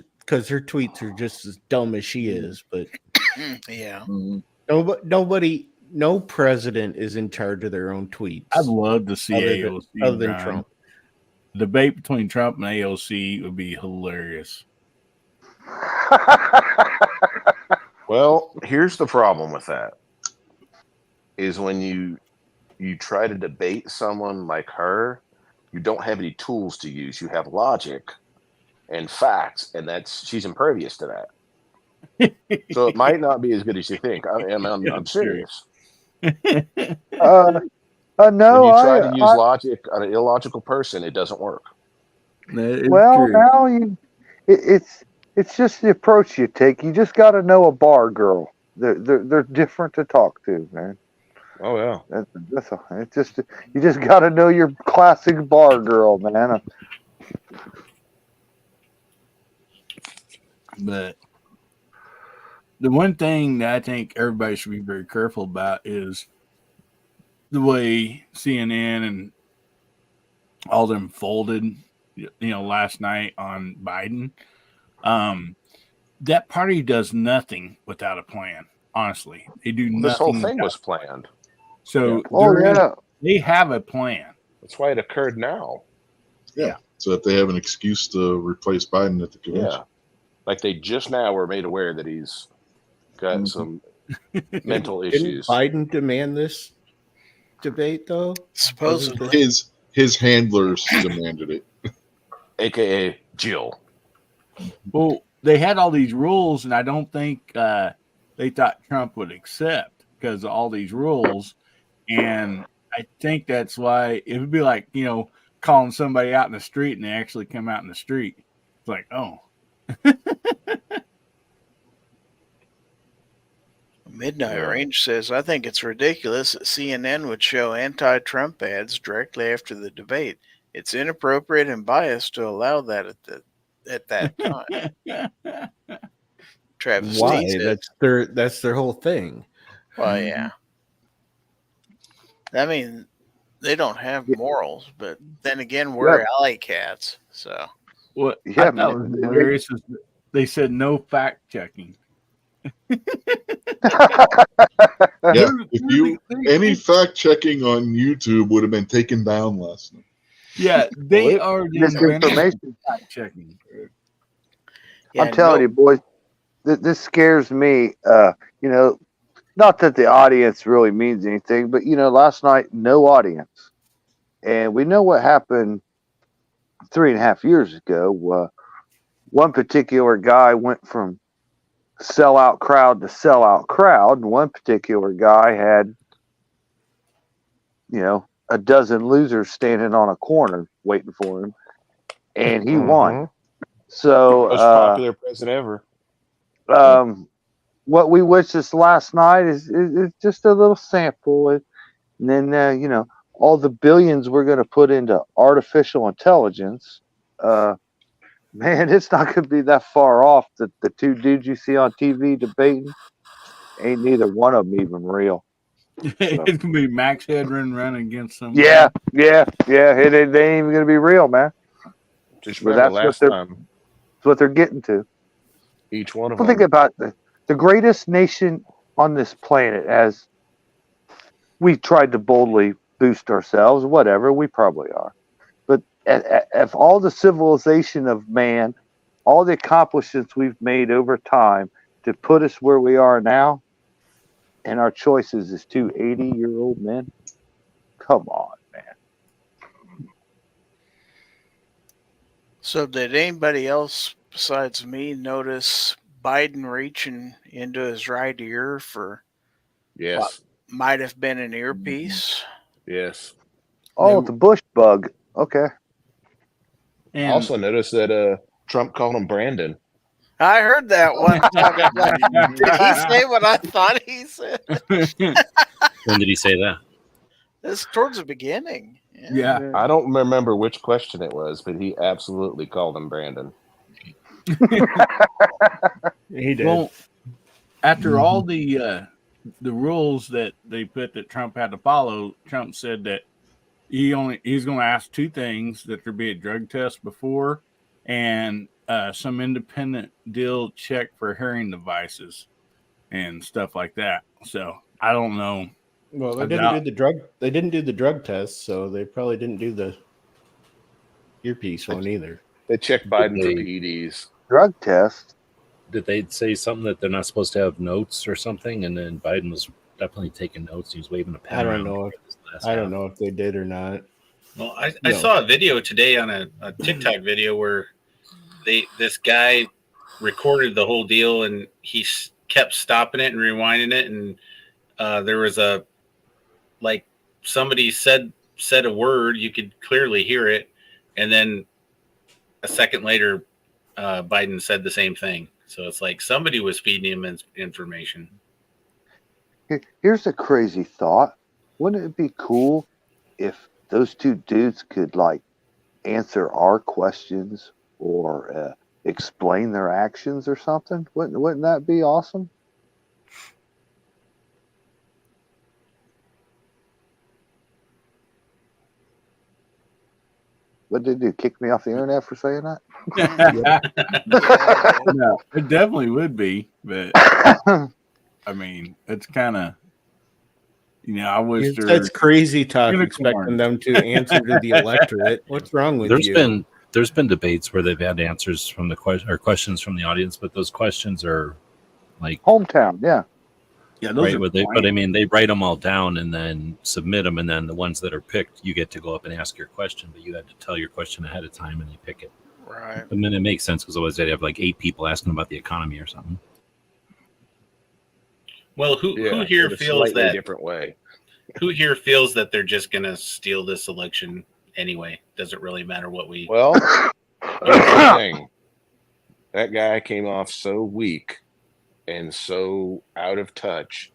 her tweets are just as dumb as she is, but yeah, no president is in charge of their own tweets. I'd love to see AOC. other than run. Trump. Debate between Trump and AOC would be hilarious. Well, here's the problem with that. Is when you try to debate someone like her, you don't have any tools to use. You have logic and facts, and she's impervious to that. So it might not be as good as you think. I'm serious. No, When you try to use logic on an illogical person, it doesn't work. Well, now it's just the approach you take. You just got to know a bar girl. They're different to talk to, man. Oh yeah. That's all. It's just you just got to know your classic bar girl, man. But the one thing that I think everybody should be very careful about is the way CNN and all them folded, last night on Biden. That party does nothing without a plan. Honestly, they do nothing. This whole thing was planned. So they have a plan. That's why it occurred now. Yeah. So that they have an excuse to replace Biden at the convention. Yeah. Like they just now were made aware that he's got some mental issues. Didn't Biden demand this debate, though? supposedly. His handlers demanded it. AKA Jill. Well, they had all these rules, and I don't think they thought Trump would accept because of all these rules. And I think that's why it would be like, calling somebody out in the street and they actually come out in the street. It's like, oh. Midnight Range says, I think it's ridiculous that CNN would show anti-Trump ads directly after the debate. It's inappropriate and biased to allow that at that time. Travis Why? T says, That's their whole thing. well, yeah. I mean, they don't have morals, but then again, Yeah. we're alley cats, so. What Yeah, I thought was man. hilarious is that they said no fact checking. Yeah, There's- if there's you a- any fact checking on YouTube would have been taken down last night. yeah, they Well, already invented misinformation. fact checking. Yeah, I'm telling you, boys, this scares me. You know, not that the audience really means anything, but you know, last night no audience, and we know what happened 3.5 years ago. One particular guy went from sellout crowd to sellout crowd, and one particular guy had, you know, a dozen losers standing on a corner waiting for him, and he won. So, Most popular president ever. what we witnessed last night is just a little sample, and then you know, all the billions we're going to put into artificial intelligence. Man, it's not going to be that far off. The two dudes you see on TV debating ain't neither one of them even real. It's gonna be Max Headroom running against some. Yeah. They ain't even going to be real, man. Just But remember that's last time, That's what they're getting to. each one of Well, them. think about the greatest nation on this planet. As we tried to boldly boost ourselves, whatever, we probably are. But if all the civilization of man, all the accomplishments we've made over time to put us where we are now, and our choices is two 80-year-old men, come on, man. So did anybody else besides me notice Biden reaching into his right ear for Yes. what might have been an earpiece? Yes. Oh, it's a bush bug. Okay. I And also noticed that Trump called him Brandon. I heard that one time. Did he say what I thought he said? When did he say that? It's towards the beginning. yeah, I don't remember which question it was, but he absolutely called him Brandon. He did. well, after all the rules that they put that Trump had to follow, Trump said that he's going to ask two things: that there be a drug test before, and some independent deal check for hearing devices and stuff like that. So I don't know. Well, they I didn't doubt- do the drug. They didn't do the drug test, so they probably didn't do the earpiece one either. They checked Biden for They- PEDs. Drug test. Did they say something that they're not supposed to have notes or something? And then Biden was definitely taking notes. He was waving a pen. I don't around know. this last I don't half. know if they did or not. Well, I No. saw a video today on a TikTok video where this guy recorded the whole deal and he kept stopping it and rewinding it, and there was somebody said a word, you could clearly hear it, and then a second later Biden said the same thing. So it's like somebody was feeding him information. Here's a crazy thought. Wouldn't it be cool if those two dudes could like answer our questions or explain their actions or something? Wouldn't that be awesome? What did they do? Kick me off the internet for saying that? No, it definitely would be, but I mean, it's kind of, I wish That's crazy talk. Unicorn. Expecting them to answer to the electorate. What's wrong with you? There's been debates where they've had answers from the questions from the audience, but those questions are like Hometown, yeah. yeah, those right are where they, but blank. I mean, they write them all down and then submit them, and then the ones that are picked, you get to go up and ask your question, but you had to tell your question ahead of time, and they pick it. Right. I mean, it makes sense because otherwise they'd have like 8 people asking about the economy or something. Well, who Yeah, here in a feels slightly that? different way. Who here feels that they're just going to steal this election anyway? Does it really matter what we? Well, here's the thing. That guy came off so weak and so out of touch.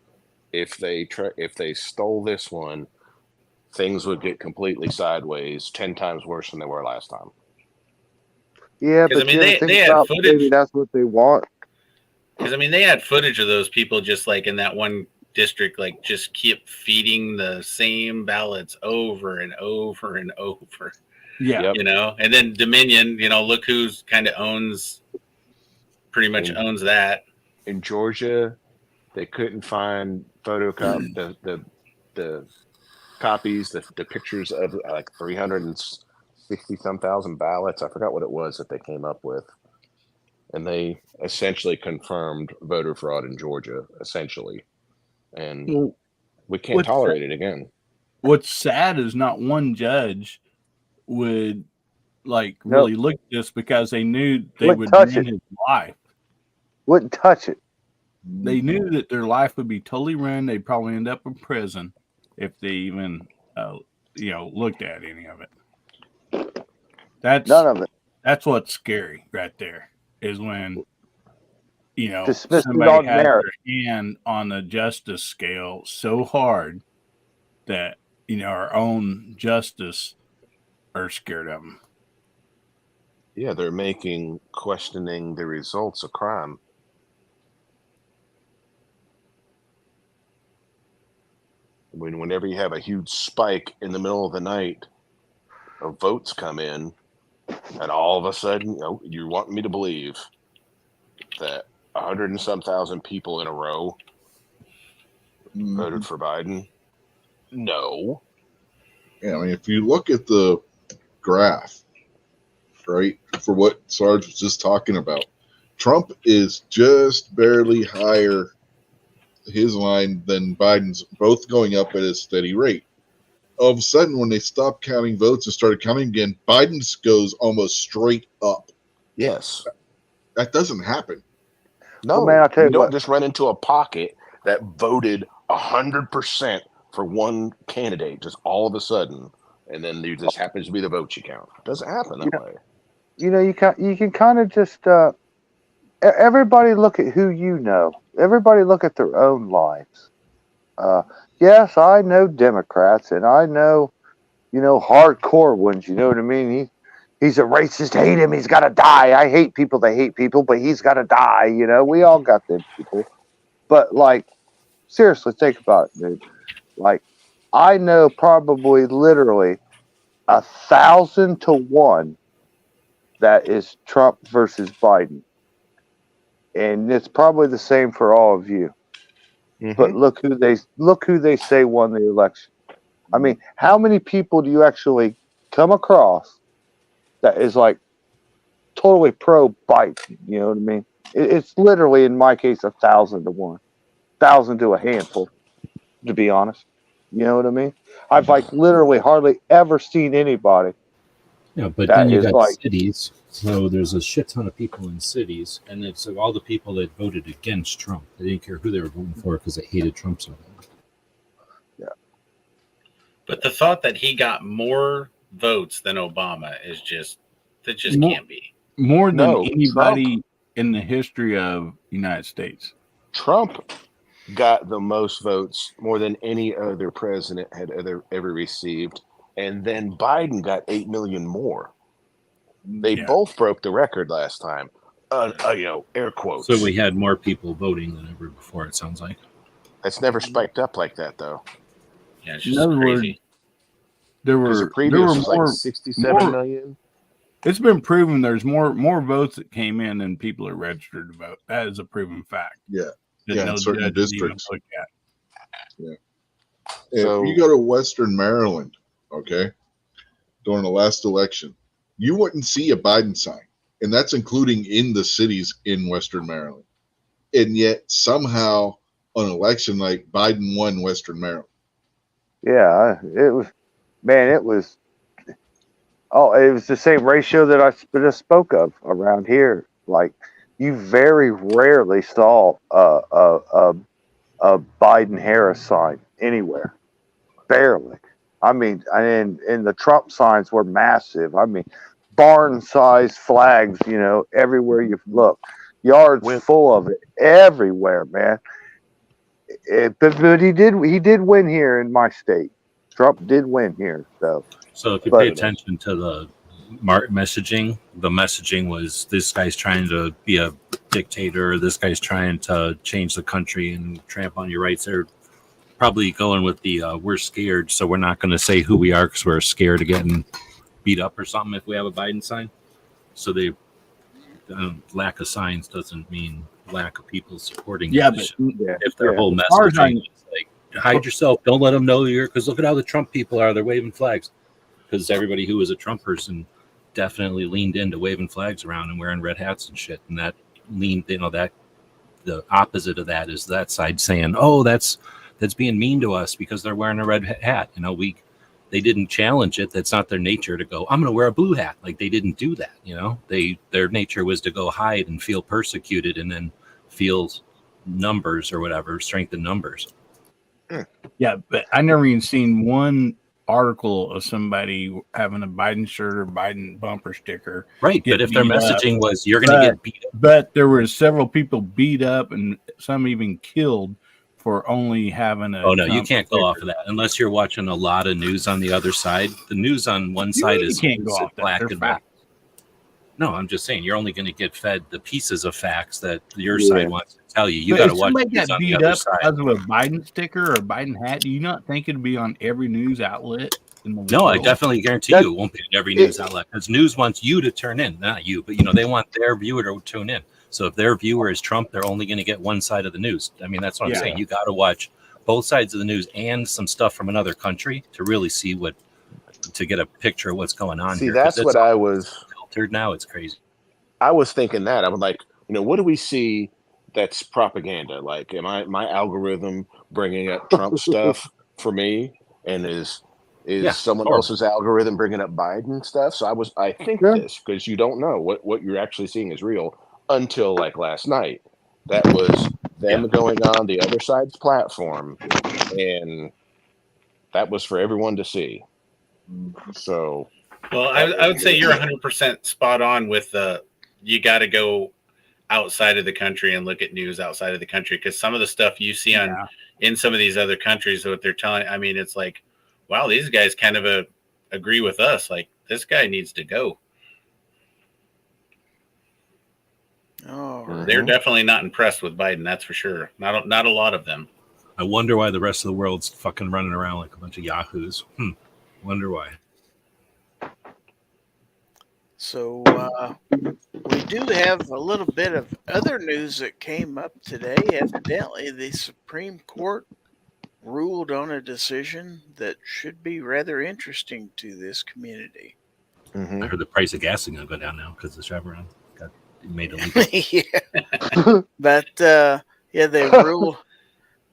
If they stole this one, things would get completely sideways, 10 times worse than they were last time. Yeah, 'Cause, but I mean, you they ever think had about footage. maybe that's what they want. Because I mean, they had footage of those people just like in that one district like just keep feeding the same ballots over and over and over. Yeah. Yep. You know, and then Dominion, you know, look who's kind of pretty much owns that. In Georgia, they couldn't find the copies, the pictures of like 360 some thousand ballots. I forgot what it was that they came up with. And they essentially confirmed voter fraud in Georgia, essentially. And Well, we can't tolerate it again. What's sad is not one judge would really look at this because they knew they would ruin his life. Wouldn't touch it. They knew that their life would be totally ruined. They'd probably end up in prison if they even, looked at any of it. None of it. That's what's scary right there. Is when Dismissed somebody has their hand on the justice scale so hard that our own justice are scared of them. Yeah, they're making questioning the results a crime. Whenever you have a huge spike in the middle of the night of votes come in, and all of a sudden, you want me to believe that 100 and some thousand people in a row voted for Biden? No. Yeah, I mean, if you look at the graph, right, for what Sarge was just talking about, Trump is just barely higher his line than Biden's, both going up at a steady rate. All of a sudden, when they stopped counting votes and started counting again, Biden's goes almost straight up. Yes. That doesn't happen. No, Well, man, I'll tell you don't what. just run into a pocket that voted 100% for one candidate just all of a sudden, and then there just happens to be the vote you count. It doesn't happen that way. You can kind of just everybody look at who you know. Everybody look at their own lives. Yes, I know Democrats, and I know, hardcore ones. You know what I mean? He's a racist. Hate him. He's got to die. I hate people that hate people, but he's got to die. We all got them people. But seriously, think about it, dude. I know probably literally 1,000 to 1 that is Trump versus Biden, and it's probably the same for all of you. Mm-hmm. But look who they say won the election. I mean, how many people do you actually come across that is totally pro Biden? You know what I mean? It's literally, in my case, 1,000 to 1, 1,000 to a handful, to be honest. You know what I mean? I've literally hardly ever seen anybody. Yeah, but that then you is got cities. So there's a shit ton of people in cities, and it's all the people that voted against Trump. They didn't care who they were voting for because they hated Trump so much. Yeah. But the thought that he got more votes than Obama is can't be. More than anybody Trump, in the history of the United States. Trump got the most votes, more than any other president had ever received. And then Biden got 8 million more. They both broke the record last time. Air quotes. So we had more people voting than ever before, it sounds like. It's never spiked up like that, though. Yeah, it's just crazy. There were more, 67 million. It's been proven there's more votes that came in than people are registered to vote. That is a proven fact. Yeah. No in certain districts. Yeah. If you go to Western Maryland, okay, during the last election, you wouldn't see a Biden sign, and that's including in the cities in Western Maryland. And yet somehow on election night, Biden won Western Maryland. Yeah, it was the same ratio that I just spoke of around here. You very rarely saw a Biden-Harris sign anywhere. Barely. I mean, and the Trump signs were massive. I mean, barn-sized flags, everywhere you look. Yards full of it everywhere, man. But he did win here in my state. Trump did win here, so if you pay attention to the messaging, the messaging was this guy's trying to be a dictator, this guy's trying to change the country and tramp on your rights. They're probably going with the we're scared, so we're not going to say who we are because we're scared of getting beat up or something if we have a Biden sign. So they lack of signs doesn't mean lack of people supporting. Yeah, it. but If their whole far as I- messaging is like hide yourself, don't let them know you're, because look at how the Trump people are, they're waving flags. Because everybody who was a Trump person definitely leaned into waving flags around and wearing red hats and shit, and that leaned, that the opposite of that is that side saying, oh, that's being mean to us because they're wearing a red hat. They didn't challenge it. That's not their nature to go, I'm going to wear a blue hat. Like, they didn't do that. Their nature was to go hide and feel persecuted and then feel numbers or whatever, strength in numbers. Yeah, but I never even seen one article of somebody having a Biden shirt or Biden bumper sticker. Right. But if their beat up. messaging was, you're going to get beat up. But there were several people beat up and some even killed for only having a. Oh, no, you Trump can't go sticker. off of that unless you're watching a lot of news on the other side. The news on one You side really is can't go off that. black They're and white. facts. No, I'm just saying you're only going to get fed the pieces of facts that your Yeah. side wants to tell you. You But got to if watch somebody news got on the beat other up side. because of a Biden sticker or a Biden hat, do you not think it'd be on every news outlet in the No, I world? definitely guarantee That- you it won't be in every news outlet because news wants you to turn in, not you. But they want their viewer to tune in. So if their viewer is Trump, they're only going to get one side of the news. I mean, that's what I'm Yeah. saying. You got to watch both sides of the news and some stuff from another country to really see to get a picture of what's going on. See, here, 'cause that's it's what I was filtered now. It's crazy. I was thinking that. I was like, what do we see that's propaganda? Like, am my algorithm bringing up Trump stuff for me, and is Yeah, someone horrible. else's algorithm bringing up Biden stuff? So I think Yeah. this, because you don't know what you're actually seeing is real until like last night. That was them going on the other side's platform, and that was for everyone to see. So Well, I would say you're 100% spot on with you got to go outside of the country and look at news outside of the country, because some of the stuff you see in some of these other countries, what they're telling, I mean, it's like, wow, these guys kind of agree with us. Like, this guy needs to go. Oh, They're definitely not impressed with Biden. That's for sure. Not a lot of them. I wonder why the rest of the world's fucking running around like a bunch of yahoos. Wonder why. so we do have a little bit of other news that came up today. Evidently, the Supreme Court ruled on a decision that should be rather interesting to this community. I heard the price of gas is going to go down now because the Chevron got made illegal. Yeah. But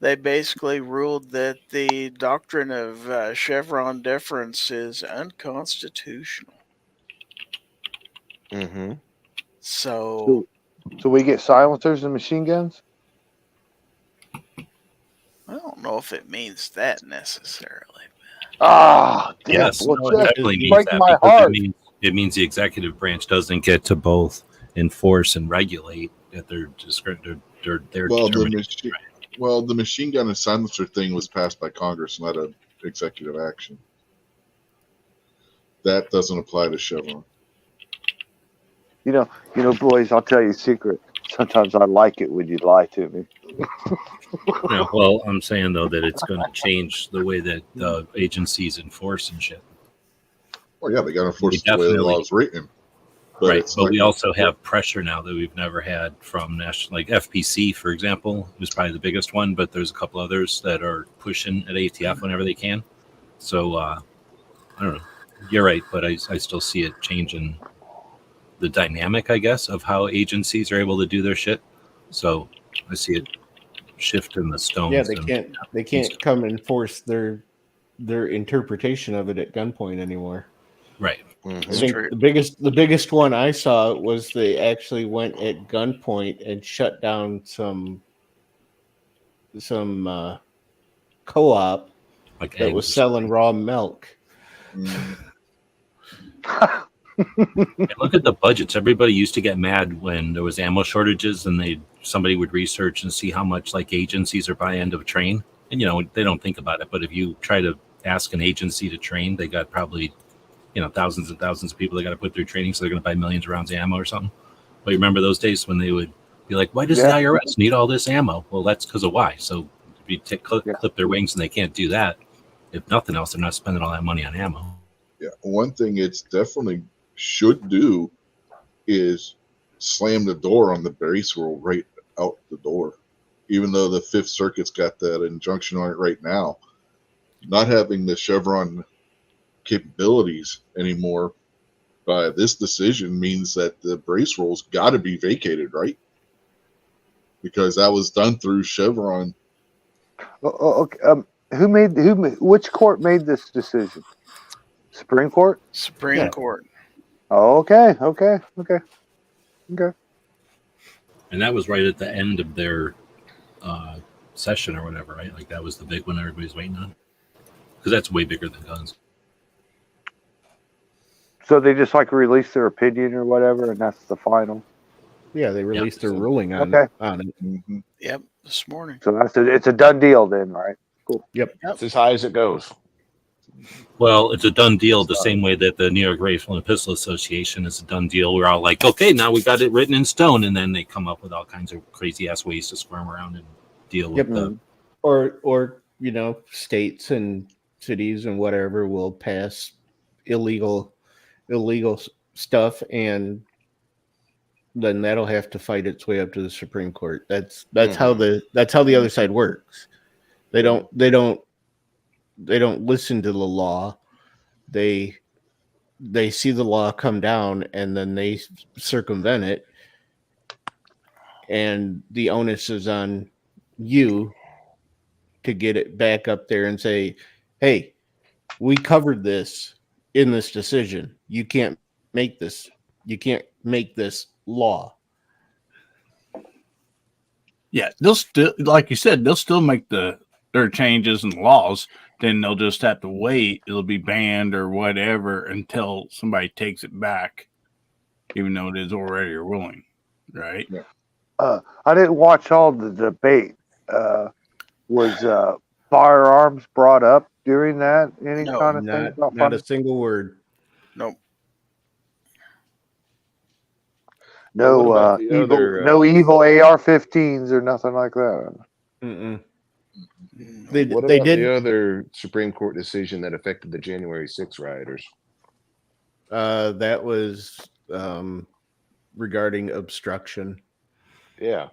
they basically ruled that the doctrine of Chevron deference is unconstitutional. So So we get silencers and machine guns? I don't know if it means that necessarily. Ah, damn, Yes, well, no, it Jeff, definitely it's means breaking that my because heart. it means the executive branch doesn't get to both enforce and regulate at their discretion. Their Well, determination. the machine gun and silencer thing was passed by Congress, not an executive action. That doesn't apply to Chevron. You know, boys, I'll tell you a secret. Sometimes I like it when you lie to me. Yeah, well, I'm saying though that it's going to change the way that the agencies enforce and shit. Well, yeah, they got to enforce They the way the definitely- law is written. But Right, it's but like- we also have pressure now that we've never had from national, like FPC, for example, was probably the biggest one, but there's a couple others that are pushing at ATF whenever they can. So I don't know. You're right, but I still see it changing the dynamic, I guess, of how agencies are able to do their shit. So I see it shifting the stones. Yeah, and- they can't come and force their interpretation of it at gunpoint anymore. Right. I think the biggest one I saw was they actually went at gunpoint and shut down some co-op Like that was eggs. selling raw milk. And look at the budgets. Everybody used to get mad when there was ammo shortages, and somebody would research and see how much like agencies are buying to train. And they don't think about it, but if you try to ask an agency to train, they got probably thousands and thousands of people they got to put through training, so they're going to buy millions of rounds of ammo or something. But you remember those days when they would be like, "Why does the IRS need all this ammo?" Well, that's because of why. So clip their wings, and they can't do that. If nothing else, they're not spending all that money on ammo. Yeah, one thing it's definitely should do is slam the door on the brace rule right out the door. Even though the Fifth Circuit's got that injunction on it right now, not having the Chevron capabilities anymore by this decision means that the brace rule's got to be vacated, right? Because that was done through Chevron. Okay. Which court made this decision? Supreme Court? Supreme Court. Oh, okay. And that was right at the end of their session or whatever, right? Like that was the big one everybody's waiting on. Because that's way bigger than guns. So they just like released their opinion or whatever, and that's the final. Yeah, they released their ruling on Okay. it. Mm-hmm. Yep, this morning. So it's a done deal then, right? Cool. Yep. It's as high as it goes. Well, it's a done deal the same way that the New York Rifle and Pistol Association is a done deal. We're all like, okay, now we got it written in stone, and then they come up with all kinds of crazy ass ways to squirm around and deal with the. Or states and cities and whatever will pass illegal stuff, and then that'll have to fight its way up to the Supreme Court. That's how the other side works. They don't listen to the law. They see the law come down, and then they circumvent it, and the onus is on you to get it back up there and say, hey, we covered this in this decision. You can't make this law. Yeah, they'll still, like you said, they'll still make their changes and laws. Then they'll just have to wait. It'll be banned or whatever until somebody takes it back, even though it is already a ruling, right? Yeah. I didn't watch all the debate. Was firearms brought up during that? Any No, kind of thing? Not a single word. Nope. No, What about the other, no evil AR-15s or nothing like that. Mm-mm. What They about did. the other Supreme Court decision that affected the January 6 rioters? That was regarding obstruction. Yeah,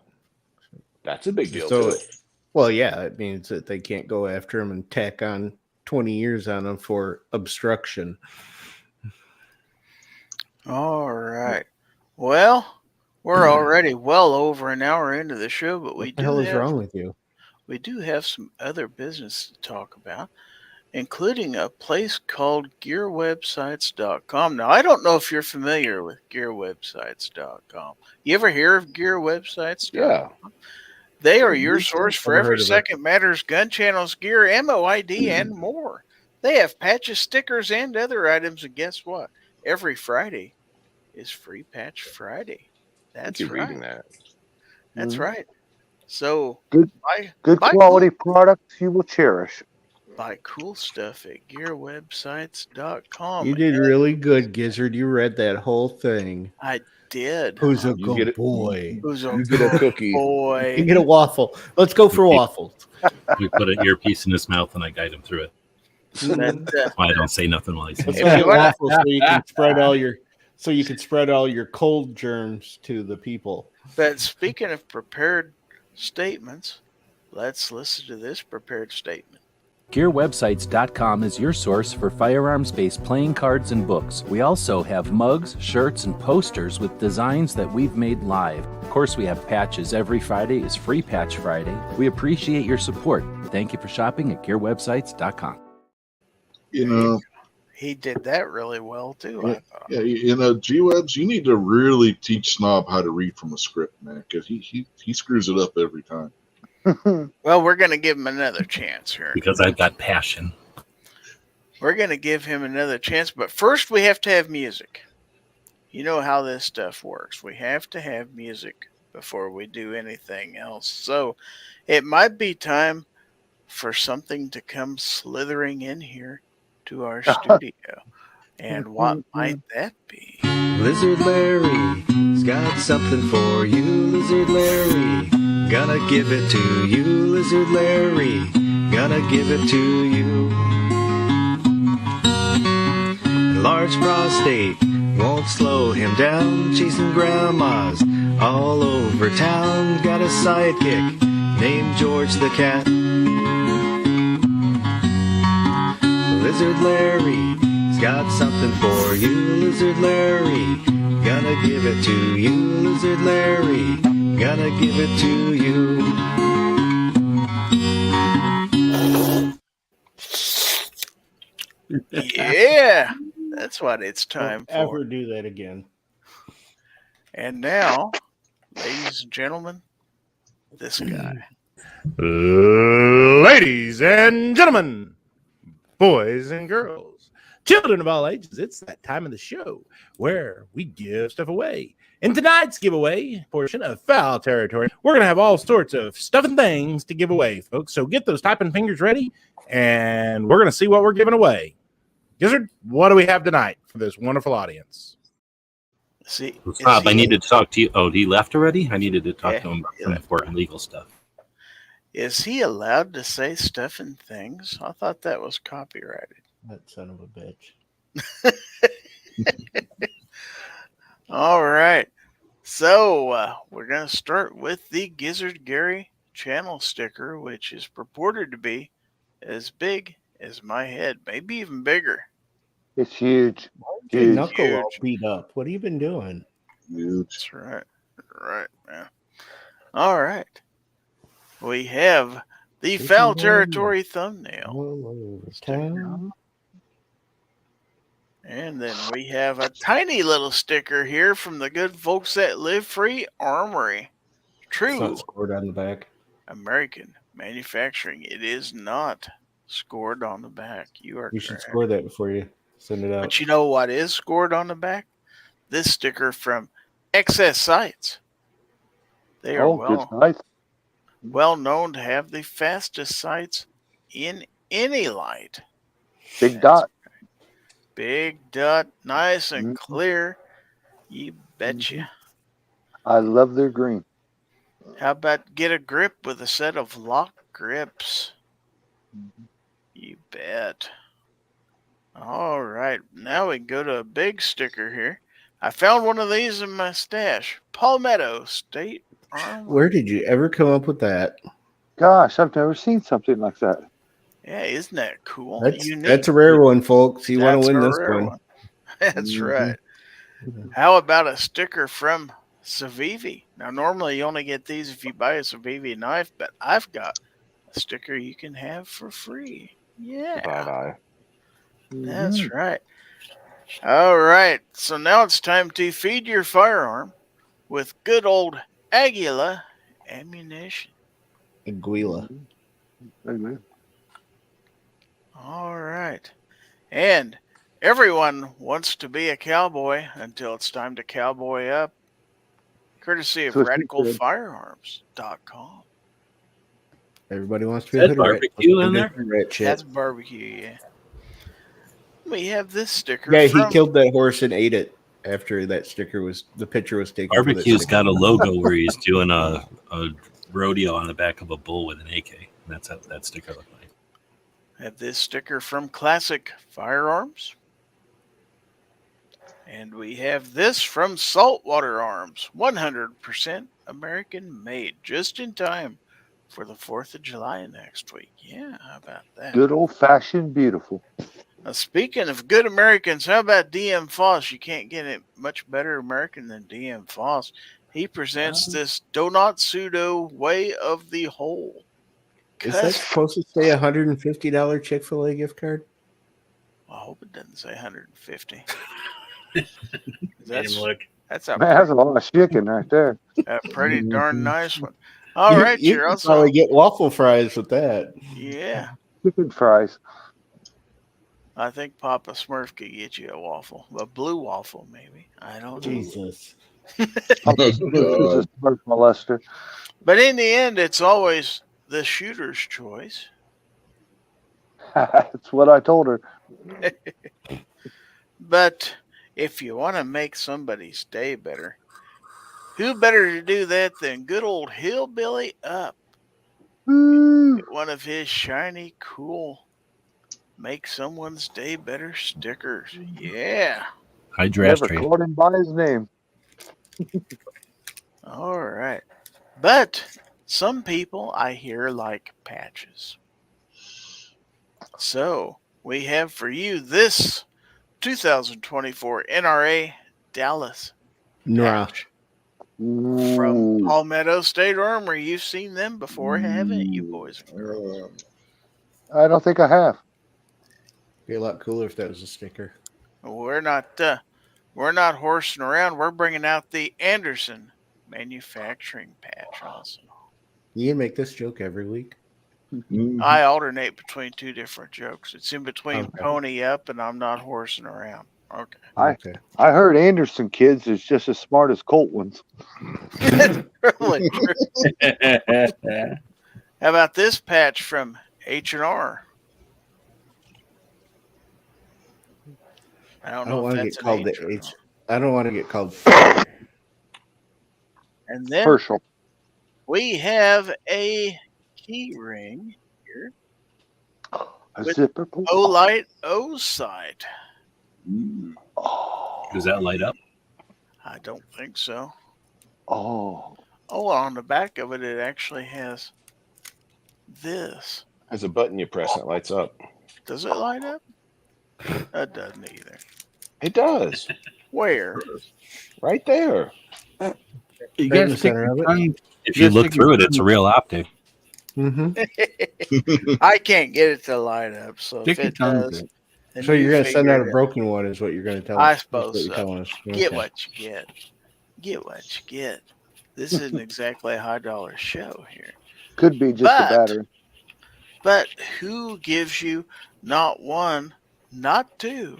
that's a big deal. So, too. well, yeah, it means that they can't go after him and tack on 20 years on him for obstruction. All right. Well, we're already well over an hour into the show, but What the hell is wrong with you? we do have some other business to talk about, including a place called gearwebsites.com. Now, I don't know if you're familiar with gearwebsites.com. You ever hear of gearwebsites.com? Yeah. They are your source for Never heard every of it. second matters, gun channels, gear, ammo ID, and more. They have patches, stickers, and other items. And guess what? Every Friday is Free Patch Friday. That's Keep right. reading that. That's right. So Good buy quality products you will cherish. buy cool stuff at gearwebsites.com. You did really good, Gizzard. You read that whole thing. I did. Who's a You good get it- boy? Who's You get a cookie. You boy? get a waffle. Let's go for waffles. We put an earpiece in his mouth and I guide him through it. That, That's why I don't say nothing while he's Let's saying If it. you get want- waffles so you can spread all your cold germs to the people. But speaking of prepared statements, let's listen to this prepared statement. GearWebsites.com is your source for firearms-based playing cards and books. We also have mugs, shirts, and posters with designs that we've made live. Of course, we have patches. Every Friday is Free Patch Friday. We appreciate your support. Thank you for shopping at GearWebsites.com. You know, He did that really well too. I thought. yeah, you know, G-Webs, you need to really teach Snob how to read from a script, man, because he screws it up every time. Well, we're going to give him another chance here. Because I've got passion. We're going to give him another chance, but first we have to have music. You know how this stuff works. We have to have music before we do anything else. So it might be time for something to come slithering in here to our studio. And what might that be? Lizard Larry's got something for you, Lizard Larry. Gonna give it to you, Lizard Larry, gonna give it to you. Large prostate won't slow him down, chasing grandmas all over town. Got a sidekick named George the Cat. Lizard Larry's got something for you. Lizard Larry, gonna give it to you. Lizard Larry, gonna give it to you. Yeah, that's what it's time Don't for. ever do that again. And now, ladies and gentlemen, this guy. Ladies and gentlemen, boys and girls, children of all ages, it's that time of the show where we give stuff away. In tonight's giveaway portion of Fowl Territory, we're going to have all sorts of stuff and things to give away, folks. So get those typing fingers ready, and we're going to see what we're giving away. Gizzard, what do we have tonight for this wonderful audience? See, Rob, I needed to talk to you. Oh, he left already? I needed to talk to him about some left. important legal stuff. Is he allowed to say stuff and things? I thought that was copyrighted. That son of a bitch. All right. So we're going to start with the Gizzard Gary channel sticker, which is purported to be as big as my head, maybe even bigger. It's huge. Your Huge. knuckle all beat up. What have you been doing? Huge. That's right. Right, man. All right. We have the Fowl Territory thumbnail. All over town. And then we have a tiny little sticker here from the good folks at Live Free Armory. It's True not scored on the back. American manufacturing. It is not scored on the back. You are You should correct. score that before you send it out. But you know what is scored on the back? This sticker from Excess Sights. They are well known to have the fastest sights in any light. Big dot. Big dot, nice and clear. You betcha. I love their green. How about get a grip with a set of lock grips? You bet. All right, now we can go to a big sticker here. I found one of these in my stash. Palmetto State Armory. Where did you ever come up with that? Gosh, I've never seen something like that. Yeah, isn't that cool? That's a rare one, folks. You want That's to win a this rare one. That's right. How about a sticker from Civivi? Now, normally you only get these if you buy a Civivi knife, but I've got a sticker you can have for free. Yeah. Bye-bye. That's right. All right. So now it's time to feed your firearm with good old Aguila ammunition. Aguila. All right. And everyone wants to be a cowboy until it's time to cowboy up. Courtesy of RadicalFirearms.com. Everybody wants to be Is that a hood rat. barbecue in there? Hood rat shit. That's barbecue, yeah. We have this sticker. Yeah, he from- killed that horse and ate it after that sticker was, the picture was taken. for that Barbecue's sticker. got a logo where he's doing a rodeo on the back of a bull with an AK. And that's how that sticker looked like. Have this sticker from Classic Firearms. And we have this from Saltwater Arms. 100% American made. Just in time for the 4th of July next week. Yeah, how about that? Good old fashioned beautiful. Now, speaking of good Americans, how about DM Foss? You can't get it much better American than DM Foss. He presents this Donut Pseudo Way of the Whole. Is that supposed to say $150 Chick-fil-A gift card? I hope it doesn't say 150. That's look. That's a Man, that's a lot of chicken right there. pretty darn nice one. All right, you you're can also probably get waffle fries with that. yeah. Chicken fries. I think Papa Smurf could get you a waffle, a blue waffle maybe. I don't know. Jesus. He's a smart molester. But in the end, it's always the shooter's choice. That's what I told her. But if you want to make somebody's day better, who better to do that than good old Hillbilly Up? one of his shiny, cool, make someone's day better stickers. Yeah. Hi, Drash Never Trade. called him by his name. All right. But some people I hear like patches. So we have for you this 2024 NRA Dallas Nah. patch from Palmetto State Armory. You've seen them before, haven't you, boys and girls? I don't think I have. Be a lot cooler if that was a sticker. We're not horsing around. We're bringing out the Anderson manufacturing patch also. You can make this joke every week. I alternate between two different jokes. It's in between Okay. pony up and I'm not horsing around. Okay. Okay. I heard Anderson kids is just as smart as Colt ones. Really true. How about this patch from H&R? I don't I know don't if want to that's get an called H the or H. not. I don't want to get called. And then Herschel. we have a key ring here. A With zipper pull. O-Light O-side. Does that light up? I don't think so. Oh. Oh, on the back of it, it actually has this. There's a button you press and it lights up. Does it light up? That doesn't either. It does. Where? Right there. You Right in gotta the stick center your of it. tongue. If you Just look stick your through it, it's a tongue- real optic. Mm-hmm. I can't get it to light up, so Stick if your it tongue does, to it. then So you you're gonna send figure out it a out. broken one, is what you're gonna tell I us. That's suppose what you're so. telling us. Get Okay. what you get. Get what you get. This isn't exactly a high dollar show here. Could be just a battery. But who gives you not one, not two,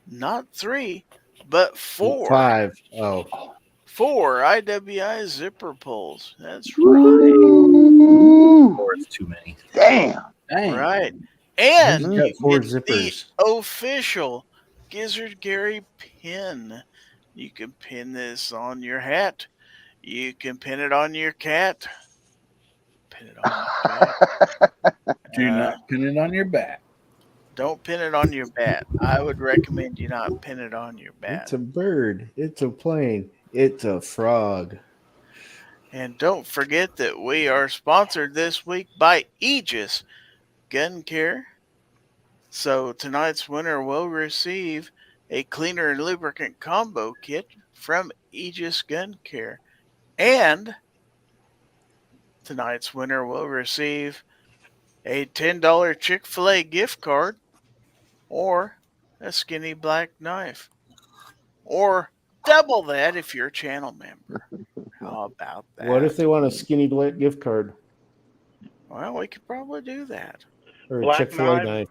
not three, but four? 5. Oh. 4 IWI zipper pulls. That's right. Or it's too many. Damn. Dang. Right. And He's got you 4 get the zippers. official Gizzard Gary pin. You can pin this on your hat. You can pin it on your cat. Pin it on your cat. Do not pin it on your back. Don't pin it on your bat. I would recommend you not pin it on your bat. It's a bird. It's a plane. It's a frog. And don't forget that we are sponsored this week by Aegis Gun Care. So tonight's winner will receive a cleaner and lubricant combo kit from Aegis Gun Care. And tonight's winner will receive a $10 Chick-fil-A gift card or a skinny black knife. Or double that if you're a channel member. How about that? What if they want a skinny black gift card Well, we could probably do that. or a Black Chick-fil-A knife. knife?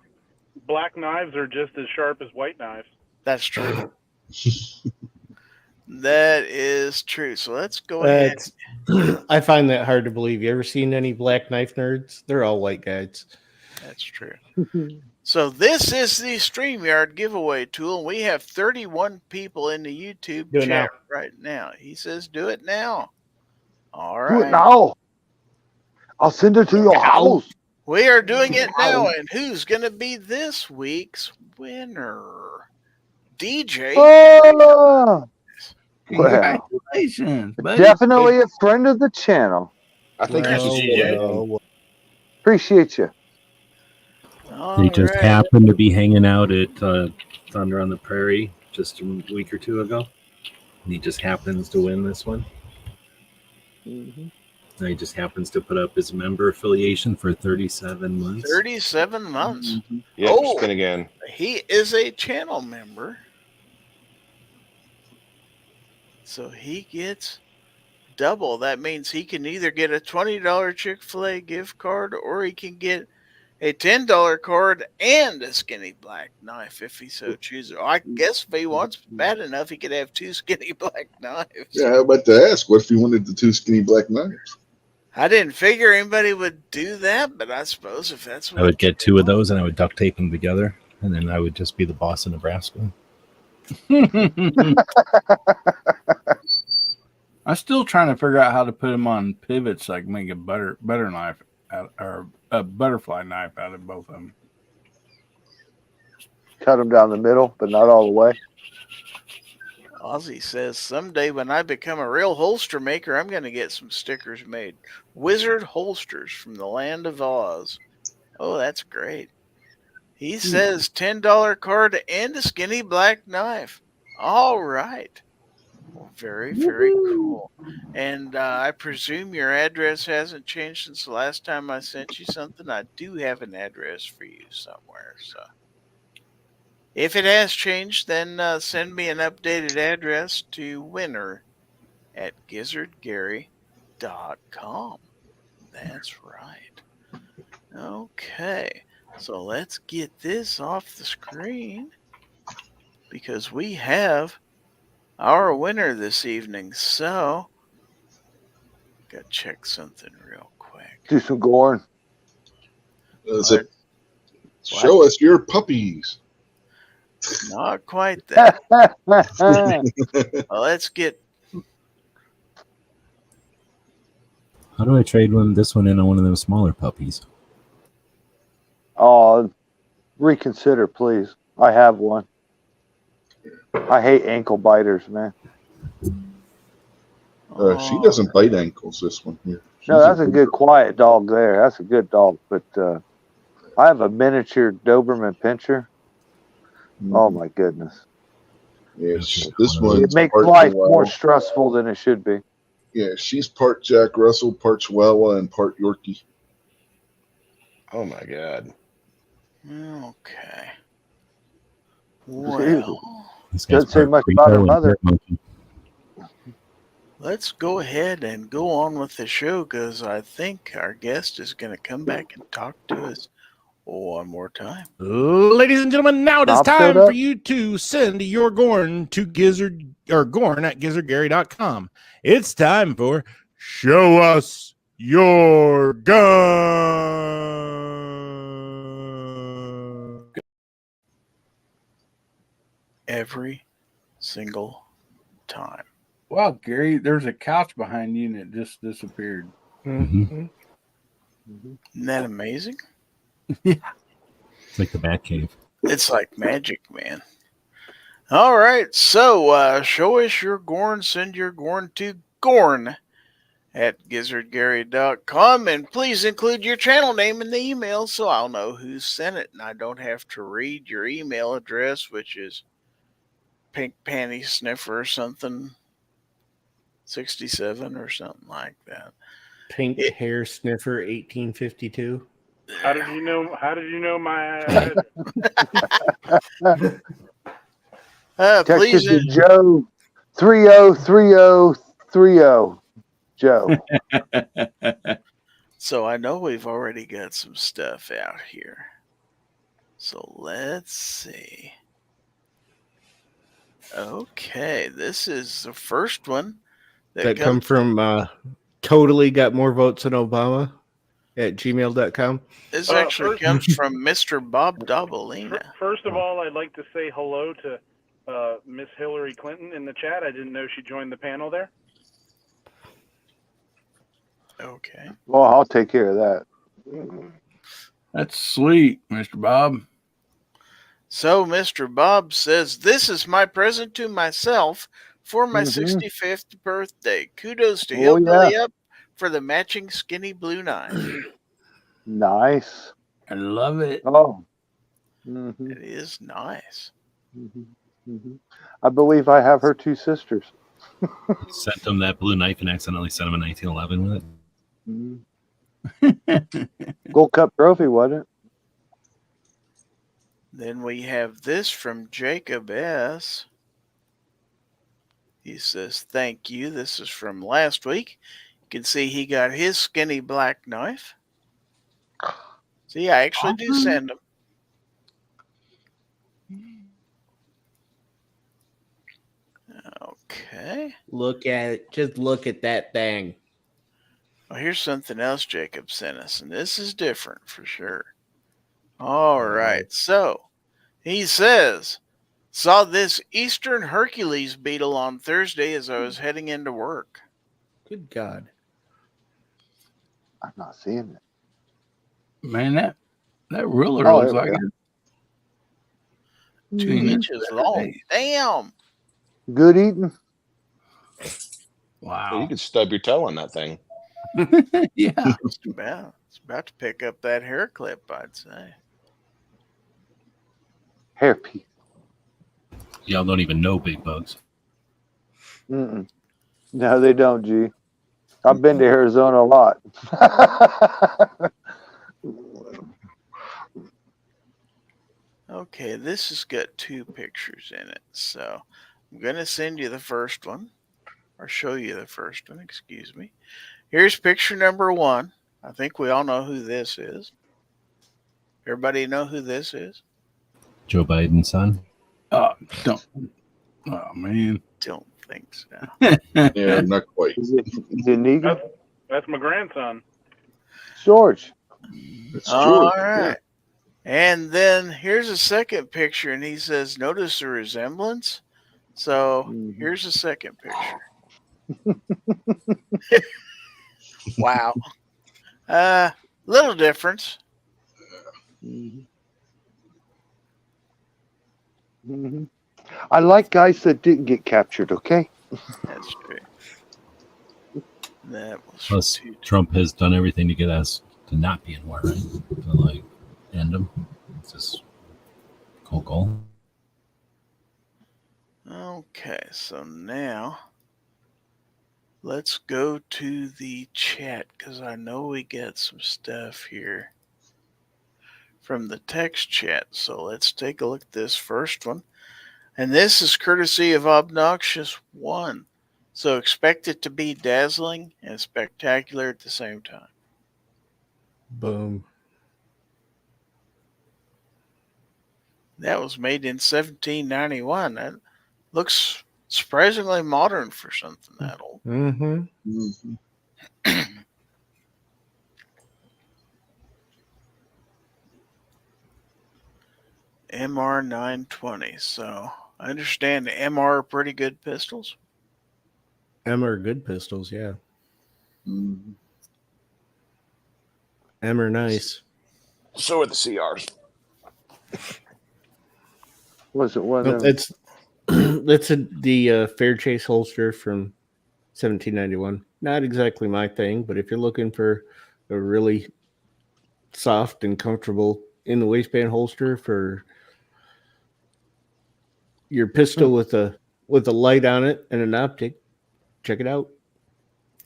Black knives are just as sharp as white knives. That's true. That is true. So let's go ahead. I find that hard to believe. You ever seen any black knife nerds? They're all white guys. That's true. So this is the StreamYard giveaway tool. We have 31 people in the YouTube Do it chat right now. He says, do it now. All right. Do it now. I'll send it to your house. We are doing it now. And who's going to be this week's winner? DJ. Oh, well, Congratulations, buddy. definitely a friend of the channel. I think Well, you should yeah. Appreciate you. All He just right. happened to be hanging out at Thunder on the Prairie just a week or two ago. And he just happens to win this one. And he just happens to put up his member affiliation for 37 months. 37 months. Yep, Oh. spin again. He is a channel member. So he gets double. That means he can either get a $20 Chick-fil-A gift card or he can get a $10 card and a skinny black knife if he so chooses. I guess if he wants bad enough, he could have 2 skinny black knives. Yeah, I was about to ask, what if you wanted the 2 skinny black knives? I didn't figure anybody would do that, but I suppose if that's what I would get 2 of those and I would duct tape them together. And then I would just be the boss of Nebraska. I'm still trying to figure out how to put them on pivots so I can make a better knife. or a butterfly knife out of both of them. Cut them down the middle, but not all the way. Ozzy says, someday when I become a real holster maker, I'm going to get some stickers made. Wizard holsters from the land of Oz. Oh, that's great. He says $10 card and a skinny black knife. All right. Well, very, very cool. And I presume your address hasn't changed since the last time I sent you something. I do have an address for you somewhere. So if it has changed, then send me an updated address to winner@gizzardgary.com. That's right. Okay. So let's get this off the screen because we have our winner this evening. So, gotta check something real quick. Do some Gorn. Show us your puppies. Not quite that. Well, let's get. How do I trade this one in on one of those smaller puppies? Oh, reconsider, please. I have one. I hate ankle biters, man. She doesn't bite ankles, this one here. No, that's a good quiet dog there. That's a good dog. But I have a miniature Doberman Pinscher. Oh, my goodness. Yeah, this one. It makes life more stressful than it should be. Yeah, she's part Jack Russell, part Chihuahua, and part Yorkie. Oh, my God. Okay. Well, doesn't say much about her mother. Let's go ahead and go on with the show because I think our guest is going to come back and talk to us one more time. Ladies and gentlemen, now it is time for you to send your Gorn to Gizzard or Gorn at gizzardgary.com. It's time for Show Us Your Gun. Every single time. Wow, Gary, there's a couch behind you and it just disappeared. Mm-hmm. Isn't that amazing? Yeah. It's like the Batcave. It's like magic, man. All right. So show us your Gorn. Send your Gorn to Gorn at gizzardgary.com. And please include your channel name in the email so I'll know who sent it. And I don't have to read your email address, which is Pink Panty Sniffer or something. 67 or something like that. Pink Hair Sniffer 1852. How did you know my address? Texas is Joe 303030. Joe. So I know we've already got some stuff out here. So let's see. Okay, this is the first one that come from Totally Got More Votes Than Obama at gmail.com. This actually comes from Mr. Bob Dabalina. First of all, I'd like to say hello to Miss Hillary Clinton in the chat. I didn't know she joined the panel there. Okay. Well, I'll take care of that. That's sweet, Mr. Bob. So Mr. Bob says, this is my present to myself for my 65th birthday. Kudos to Hillbilly Up for the matching skinny blue knife. Nice. I love it. Oh. It is nice. I believe I have her two sisters. Sent him that blue knife and accidentally sent him a 1911 with it. Gold Cup trophy, wasn't it? Then we have this from Jacob S. He says, thank you. This is from last week. You can see he got his skinny black knife. See, I actually do send them. Okay. Look at it. Just look at that thing. Well, here's something else Jacob sent us, and this is different for sure. All right. So he says, saw this Eastern Hercules beetle on Thursday as I was heading into work. Good God. I'm not seeing it. Man, that ruler Oh, looks there like we go. it's 2 2 inches long. Damn. Good eating. Wow. Well, you could stub your toe on that thing. Yeah. It's about to pick up that hair clip, I'd say. Hairpiece. Y'all don't even know big bugs. Mm-mm. No, they don't, G. I've been to Arizona a lot. Okay, this has got 2 pictures in it. So I'm going to send you the first one, or show you the first one, excuse me. Here's picture number 1. I think we all know who this is. Everybody know who this is? Joe Biden's son. Don't. Oh, man. Don't think so. Yeah, not quite. Is it Negan? That's my grandson. George. That's All true. right. And then here's a second picture, and he says, notice the resemblance. So here's a second picture. Wow. Little difference. Mm-hmm. I like guys that didn't get captured, okay? That's true. That was Plus, Trump has done everything to get us to not be in war, right? To like end them. It's just cool goal. Okay, so now let's go to the chat because I know we get some stuff here from the text chat. So let's take a look at this first one. And this is courtesy of Obnoxious One. So expect it to be dazzling and spectacular at the same time. Boom. That was made in 1791. That looks surprisingly modern for something that old. Mm-hmm. MR 920. So I understand the MR are pretty good pistols. M are good pistols, yeah. Mhm. M are nice. So are the CRs. Was it one Well, of them? that's the Fair Chase holster from 1791. Not exactly my thing, but if you're looking for a really soft and comfortable in the waistband holster for your pistol with a light on it and an optic, check it out.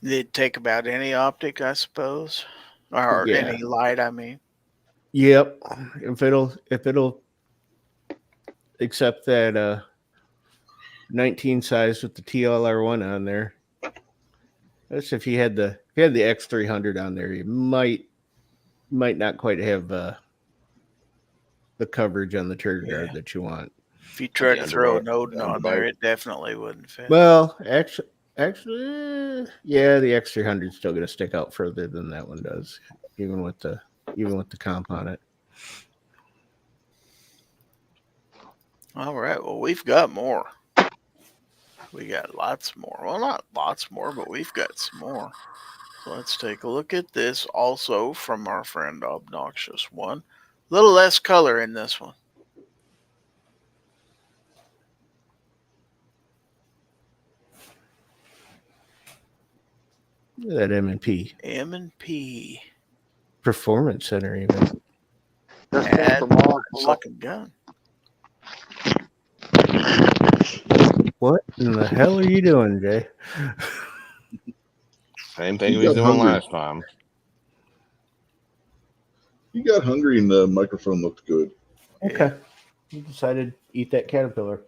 They'd take about any optic, I suppose, or Yeah. any light. I mean, Yep. If it'll accept that 19 size with the TLR1 on there. That's if you had the X300 on there, you might not quite have the coverage on the trigger guard that you want. if you try to throw an underbite. Odin on there, it definitely wouldn't fit. Well, actually, yeah, the X300 is still going to stick out further than that one does, even with the comp on it. All right. Well, we've got more. We got lots more. Well, not lots more, but we've got some more. So let's take a look at this also from our friend Obnoxious One. A little less color in this one. Look at that M&P. M&P. Performance Center even. That's a looking gun. What in the hell are you doing, Jay? Same thing You he was got doing hungry. last time. You got hungry and the microphone looked good. Okay. You decided to eat that caterpillar.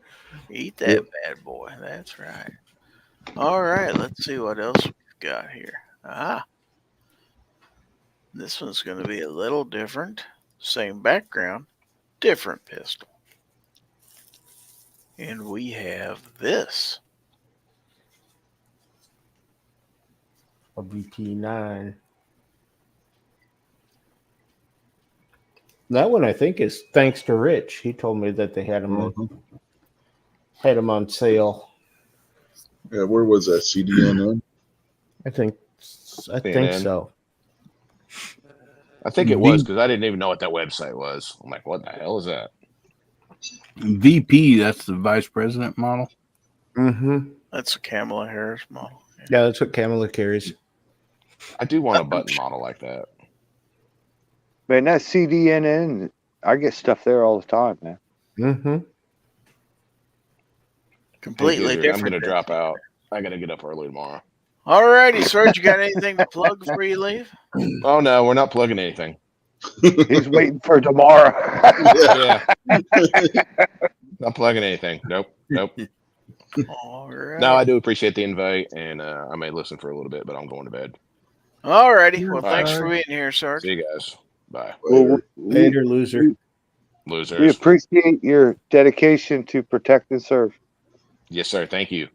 Eat that bad boy. That's right. All right. Let's see what else we've got here. This one's going to be a little different. Same background, different pistol. And we have this. A BT9. That one I think is thanks to Rich. He told me that they had them on sale. Yeah, where was that? CDNN? I think CNN. so. I think it was because I didn't even know what that website was. I'm like, what the hell is that? VP, that's the vice president model. Mm-hmm. That's a Kamala Harris model. Yeah, that's what Kamala carries. I do want a button model like that. Man, that CDNN, I get stuff there all the time, man. Mm-hmm. Completely Hey, Gizzard, different. I'm going to drop out. I got to get up early tomorrow. All righty, Serge, you got anything to plug before you leave? Oh, no, we're not plugging anything. He's waiting for tomorrow. Yeah. Not plugging anything. Nope. All right. No, I do appreciate the invite, and I may listen for a little bit, but I'm going to bed. All righty. Well, Bye. thanks for being here, Sarge. See you guys. Bye. Well, Later, loser. Losers. We appreciate your dedication to protect and serve. Yes, sir. Thank you.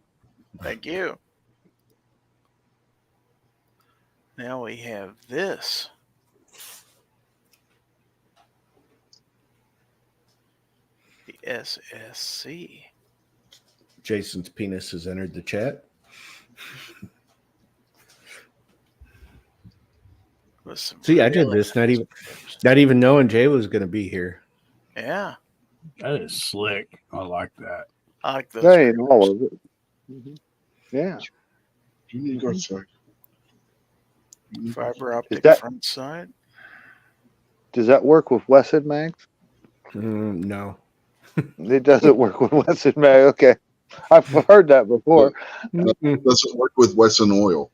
Thank you. Now we have this. The SSC. Jason's penis has entered the chat. See, I did this not even knowing Jay was going to be here. Yeah, That is slick. I like that. I like those. That ain't all of it. Yeah. You need to go outside. Fiber optic that- front side. Does that work with Wesson mags? No. It doesn't work with Wesson mag. Okay. I've heard that before. Doesn't work with Wesson oil.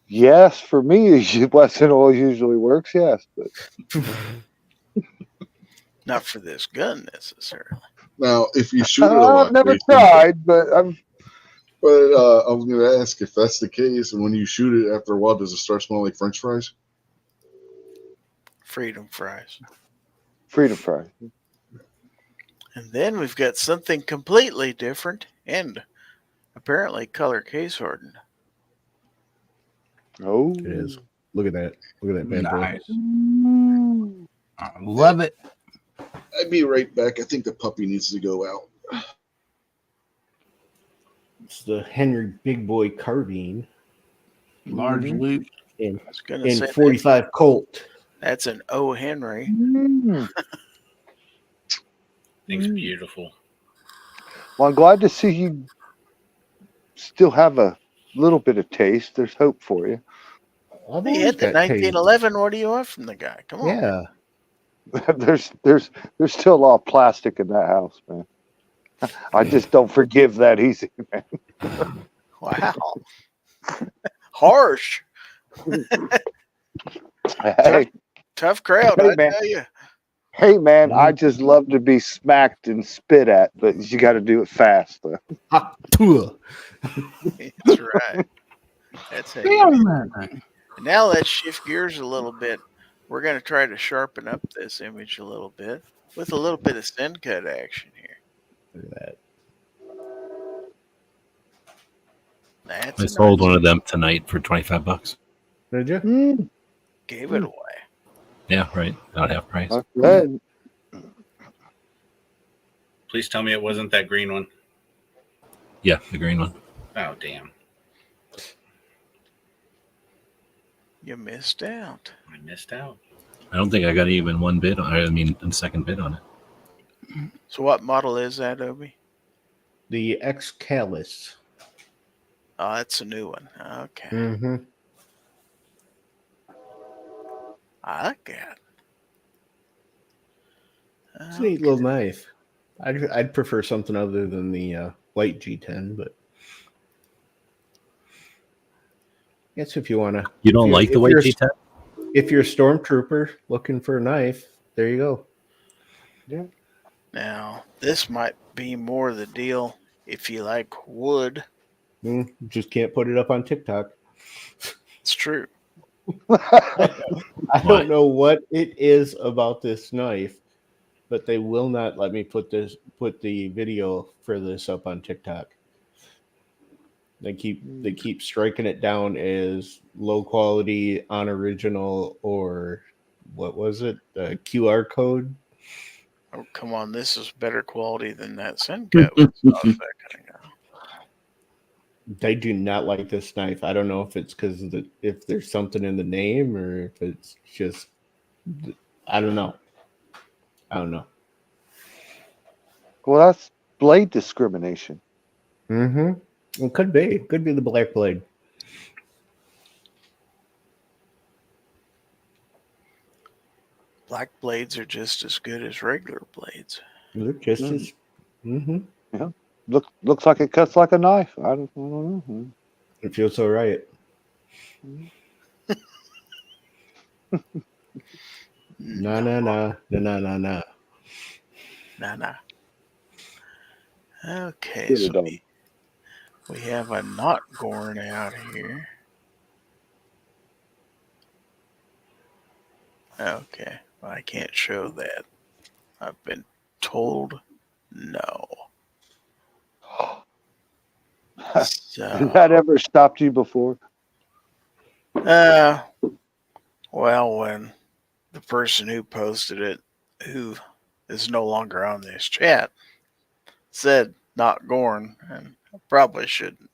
Yes, for me, Wesson oil usually works. Yes, but Not for this gun necessarily. Now, if you shoot it a lot, I've never Jason, tried, but I'm. But I was going to ask if that's the case, and when you shoot it after a while, does it start smelling like French fries? Freedom fries. Freedom fry. And then we've got something completely different and apparently color case hardened. Oh, It is. Look at that. Look at that bad boy. Nice. I love it. I'd be right back. I think the puppy needs to go out. It's the Henry Big Boy carbine Large loop. in I was going to say 45 Colt. that's an O. Henry. Thing's beautiful. Well, I'm glad to see you still have a little bit of taste. There's hope for you. I've He always had the got taste. 1911. What do you want from the guy? Come on. Yeah. There's still a lot of plastic in that house, man. I just don't forgive that easy, man. Wow. Harsh. Hey, Tough crowd, Hey, I man. tell you. hey, man, I just love to be smacked and spit at, but you got to do it fast. Though. That's right. That's it. Man. Now let's shift gears a little bit. We're going to try to sharpen up this image a little bit with a little bit of send cut action here. Look at that. That's I a sold nice- one of them tonight for $25. Did you? Gave it away. Yeah, right. Not half price. Good. Please tell me it wasn't that green one. Yeah, the green one. Oh, damn. You missed out. I missed out. I don't think I got even one bid on it. I mean, a second bid on it. So what model is that, Obi? The Excalibur. Oh, that's a new one. Okay. Mm-hmm. I like that. It's a neat little knife. I'd prefer something other than the white G10, but yes, if you want to. You don't like the white G10? If you're a stormtrooper looking for a knife, there you go. Yeah. Now, this might be more the deal if you like wood. Just can't put it up on TikTok. It's true. I don't know what it is about this knife, but they will not let me put the video for this up on TikTok. They keep striking it down as low quality, unoriginal, or what was it? The QR code. Oh, come on. This is better quality than that send cut. Was off that cutting out. They do not like this knife. I don't know if it's because if there's something in the name or if it's just, I don't know. I don't know. Well, that's blade discrimination. Mm-hmm. It could be. Could be the black blade. Black blades are just as good as regular blades. They're just as. Mm-hmm. Yeah. Looks like it cuts like a knife. I don't know. It feels all right. Nah. Okay, Get it so done. we have a knot gourd out here. Okay, well, I can't show that. I've been told no. Has that ever stopped you before? Well, when the person who posted it, who is no longer on this chat, said not Gorn, and I probably shouldn't.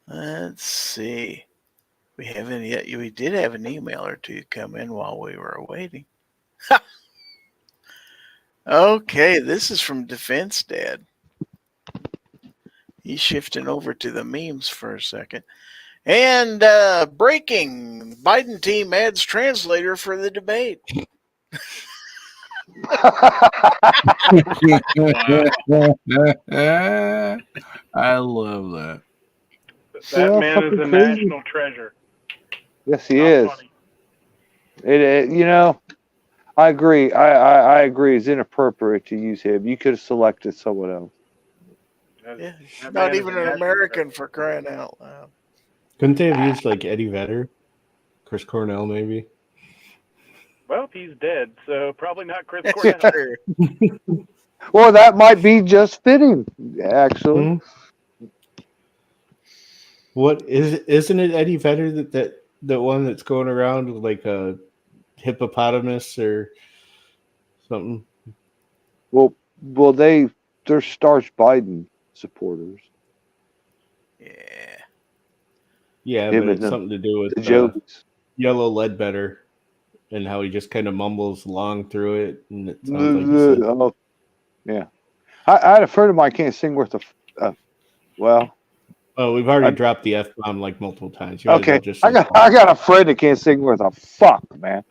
Let's see. We haven't yet. We did have an email or two come in while we were waiting. Okay, this is from Defense Dad. He's shifting over to the memes for a second. And breaking, Biden team adds translator for the debate. I love that. That Yeah, man is fucking a crazy. national treasure. Yes, he Not is. funny. It I agree. I agree. It's inappropriate to use him. You could have selected someone else. Yeah, That not man is even a an national American treasure. for crying out loud. Couldn't they have used like Eddie Vedder, Chris Cornell, maybe? Well, he's dead, so probably not Chris That's Cornell. true. Well, that might be just fitting, actually. What isn't it Eddie Vedder that one that's going around with like a hippopotamus or something? Well, they're Starch Biden supporters. Yeah, Him but and it's the- something to do with The Jogies. Yellow Ledbetter and how he just kind of mumbles along through it, and it sounds like he said, Oh, yeah. I had a friend of mine can't sing worth well. "Oh, we've already dropped the F bomb like multiple times." You might as Okay, well just I got a friend that can't sing worth a fuck, man,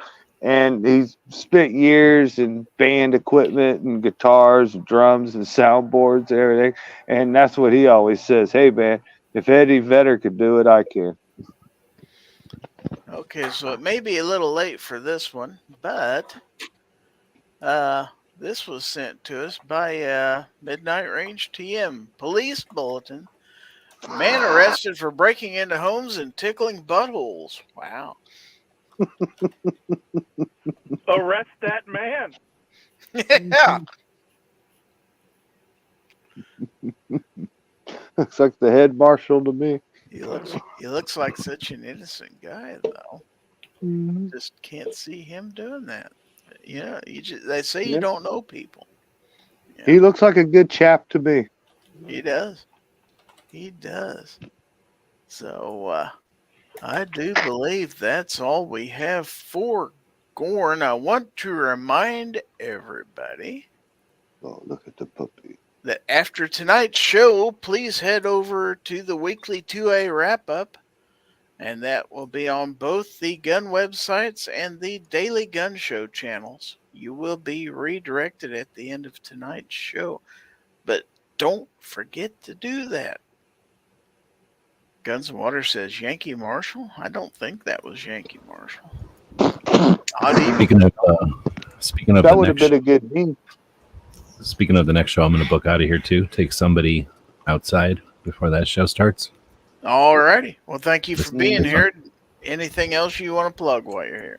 and he's spent years in band equipment and guitars and drums and soundboards and everything, and that's what he always says. Hey, man, if Eddie Vedder could do it, I can. Okay, so it may be a little late for this one, but this was sent to us by Midnight Range TM Police Bulletin. Man arrested for breaking into homes and tickling buttholes. Wow. Arrest that man. Yeah. Looks like the head marshal to me. He looks like such an innocent guy, though. Just can't see him doing that. Yeah, they say you don't know people. Yeah. He looks like a good chap to me. He does. He does. So I do believe that's all we have for Gorn. I want to remind everybody Oh, look at the puppy. that after tonight's show, please head over to the weekly 2A wrap-up, and that will be on both the gun websites and the Daily Gun Show channels. You will be redirected at the end of tonight's show, but don't forget to do that. Guns and Water says Yankee Marshall. I don't think that was Yankee Marshall. Speaking of That the would have next been a good meme. Speaking of the next show, I'm going to book out of here too. Take somebody outside before that show starts. All righty. Well, thank you for being Yes, here. Anything else you want to plug while you're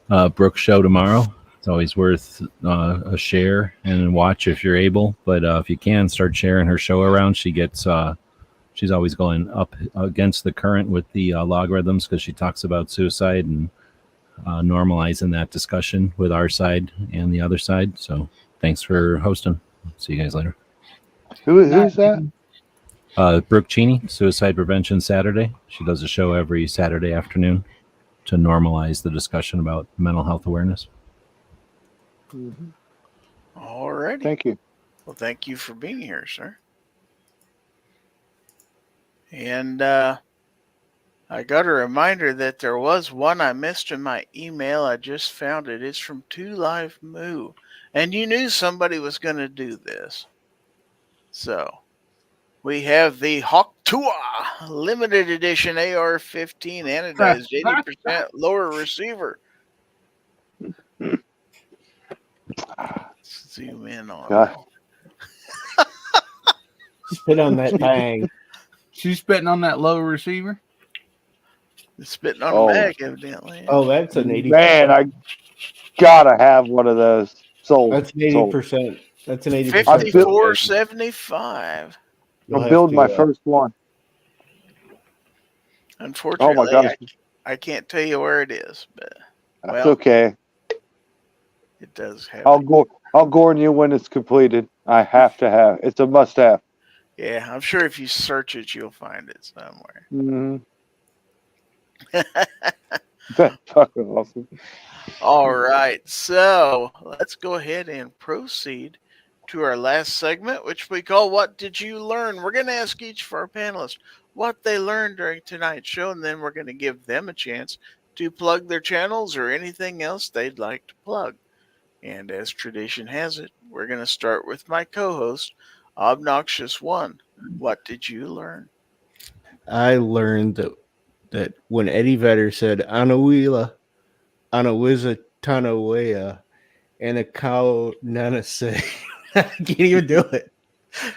here? Brooke's show tomorrow. It's always worth a share and watch if you're able. But if you can, start sharing her show around. She gets she's always going up against the current with the logarithms because she talks about suicide and normalizing that discussion with our side and the other side. So thanks for hosting. See you guys later. Who's that? Brooke Cheney, Suicide Prevention Saturday. She does a show every Saturday afternoon to normalize the discussion about mental health awareness. All righty. Thank you. Well, thank you for being here, sir. And I got a reminder that there was one I missed in my email. I just found it. It's from 2 Live Moo. And you knew somebody was going to do this. So, we have the Hawktua limited edition AR-15 anodized 80% lower receiver. Let's zoom in on God. it. Spit on that bang. She's spitting on that low receiver. It's spitting on Oh. a bag, evidently. Oh, that's an 80%. Man, I gotta have one of those. Sold. That's an 80%. That's an 80%. $54.75. I'll build my first one. Unfortunately, Oh my gosh. I can't tell you where it is, but That's okay. it does have. I'll warn you when it's completed. I have to have. It's a must-have. Yeah, I'm sure if you search it, you'll find it somewhere. Mm-hmm. That's fucking awesome. All right, so let's go ahead and proceed to our last segment, which we call What Did You Learn? We're going to ask each of our panelists what they learned during tonight's show, and then we're going to give them a chance to plug their channels or anything else they'd like to plug. And as tradition has it, we're going to start with my co-host, Obnoxious One. What did you learn? I learned that when Eddie Vedder said Anawila, Anawiza Tanawea, and a cow nana say, I can't even do it.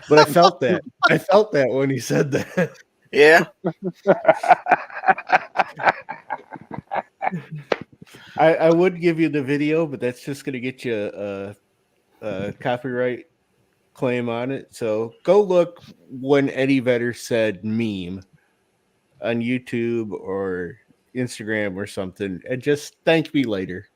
But I felt that. I felt that when he said that. Yeah. I would give you the video, but that's just going to get you a copyright claim on it. So go look when Eddie Vedder said meme on YouTube or Instagram or something, and just thank me later.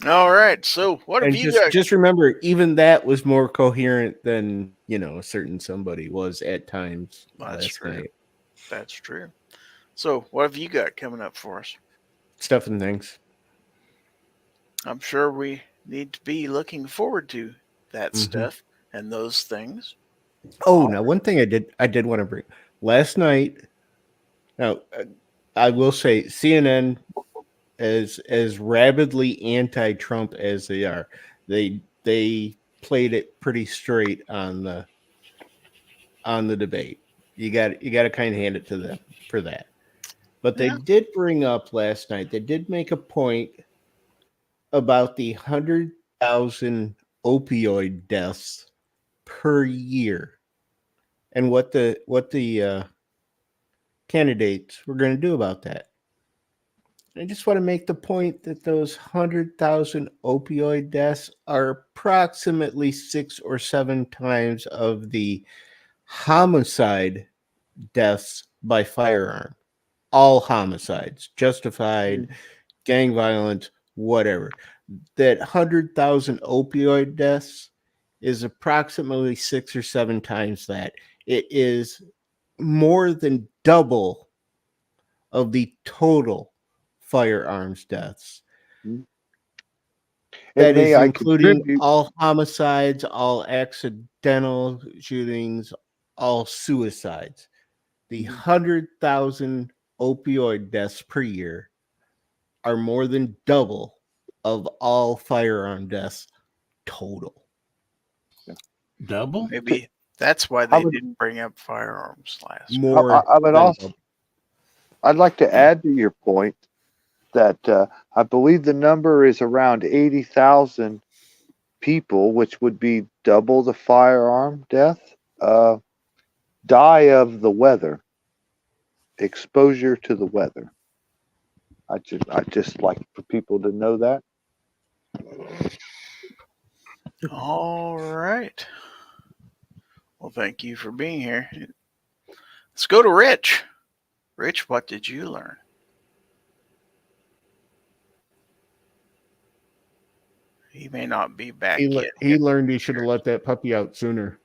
All right. So what have And you got? just remember, even that was more coherent than a certain somebody was at times last night. That's true. So what have you got coming up for us? Stuff and things. I'm sure we need to be looking forward to that stuff and those things. Oh, now one thing I did want to bring last night. Now, I will say CNN, as rabidly anti-Trump as they are, they played it pretty straight on the debate. You got to kind of hand it to them for that. But they did bring up last night. They did make a point about the 100,000 opioid deaths per year, and what the candidates were going to do about that. I just want to make the point that those 100,000 opioid deaths are approximately 6 or 7 times of the homicide deaths by firearm. All homicides, justified, gang violence, whatever. That 100,000 opioid deaths is approximately 6 or 7 times that. It is more than double of the total firearms deaths. That is including all homicides, all accidental shootings, all suicides. The 100,000 opioid deaths per year are more than double of all firearm deaths total. Double? Maybe that's why they didn't bring up firearms last. I'd like to add to your point that I believe the number is around 80,000 people, which would be double the firearm death, die of the weather, exposure to the weather. I just like for people to know that. All right. Well, thank you for being here. Let's go to Rich. Rich, what did you learn? He may not be back He yet. learned he should have let that puppy out sooner.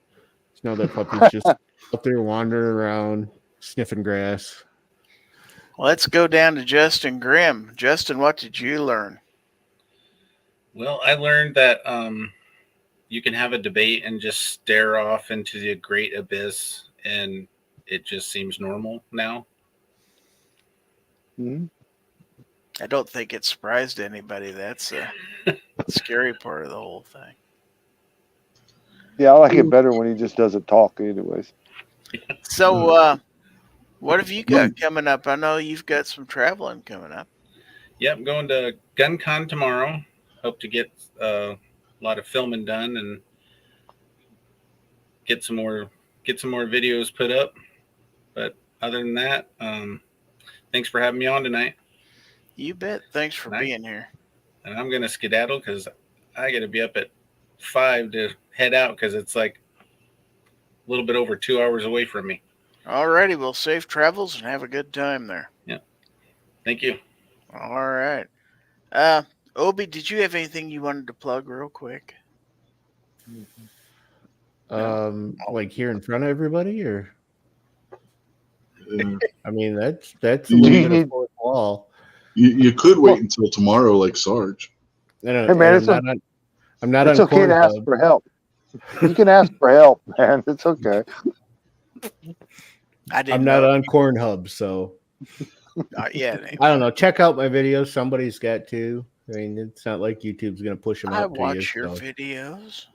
Now that puppy's just out there wandering around, sniffing grass. Let's go down to Justin Grimm. Justin, what did you learn? Well, I learned that you can have a debate and just stare off into the great abyss, and it just seems normal now. Mhm. I don't think it surprised anybody. That's a scary part of the whole thing. Yeah, I like it better when he just doesn't talk, anyways. So, what have you got coming up? I know you've got some traveling coming up. Yep, I'm going to GunCon tomorrow. Hope to get a lot of filming done and get some more videos put up. But other than that, thanks for having me on tonight. You bet. Thanks for being here. And I'm gonna skedaddle because I got to be up at 5 to head out because it's like a little bit over 2 hours away from me. All righty. Well, safe travels and have a good time there. Yeah. Thank you. All right. Obi, did you have anything you wanted to plug real quick? Like here in front of everybody, or I mean, that's a Do little you bit of fourth wall. You could wait until tomorrow, like Sarge. No, Hey, man, I'm not it's on okay to ask Pornhub. for help. You can ask for help, man. It's okay. I'm not on Cornhub, so Not yet. I don't know. Check out my videos. Somebody's got to. I mean, it's not like YouTube's gonna push them I out to you. watch your So. videos.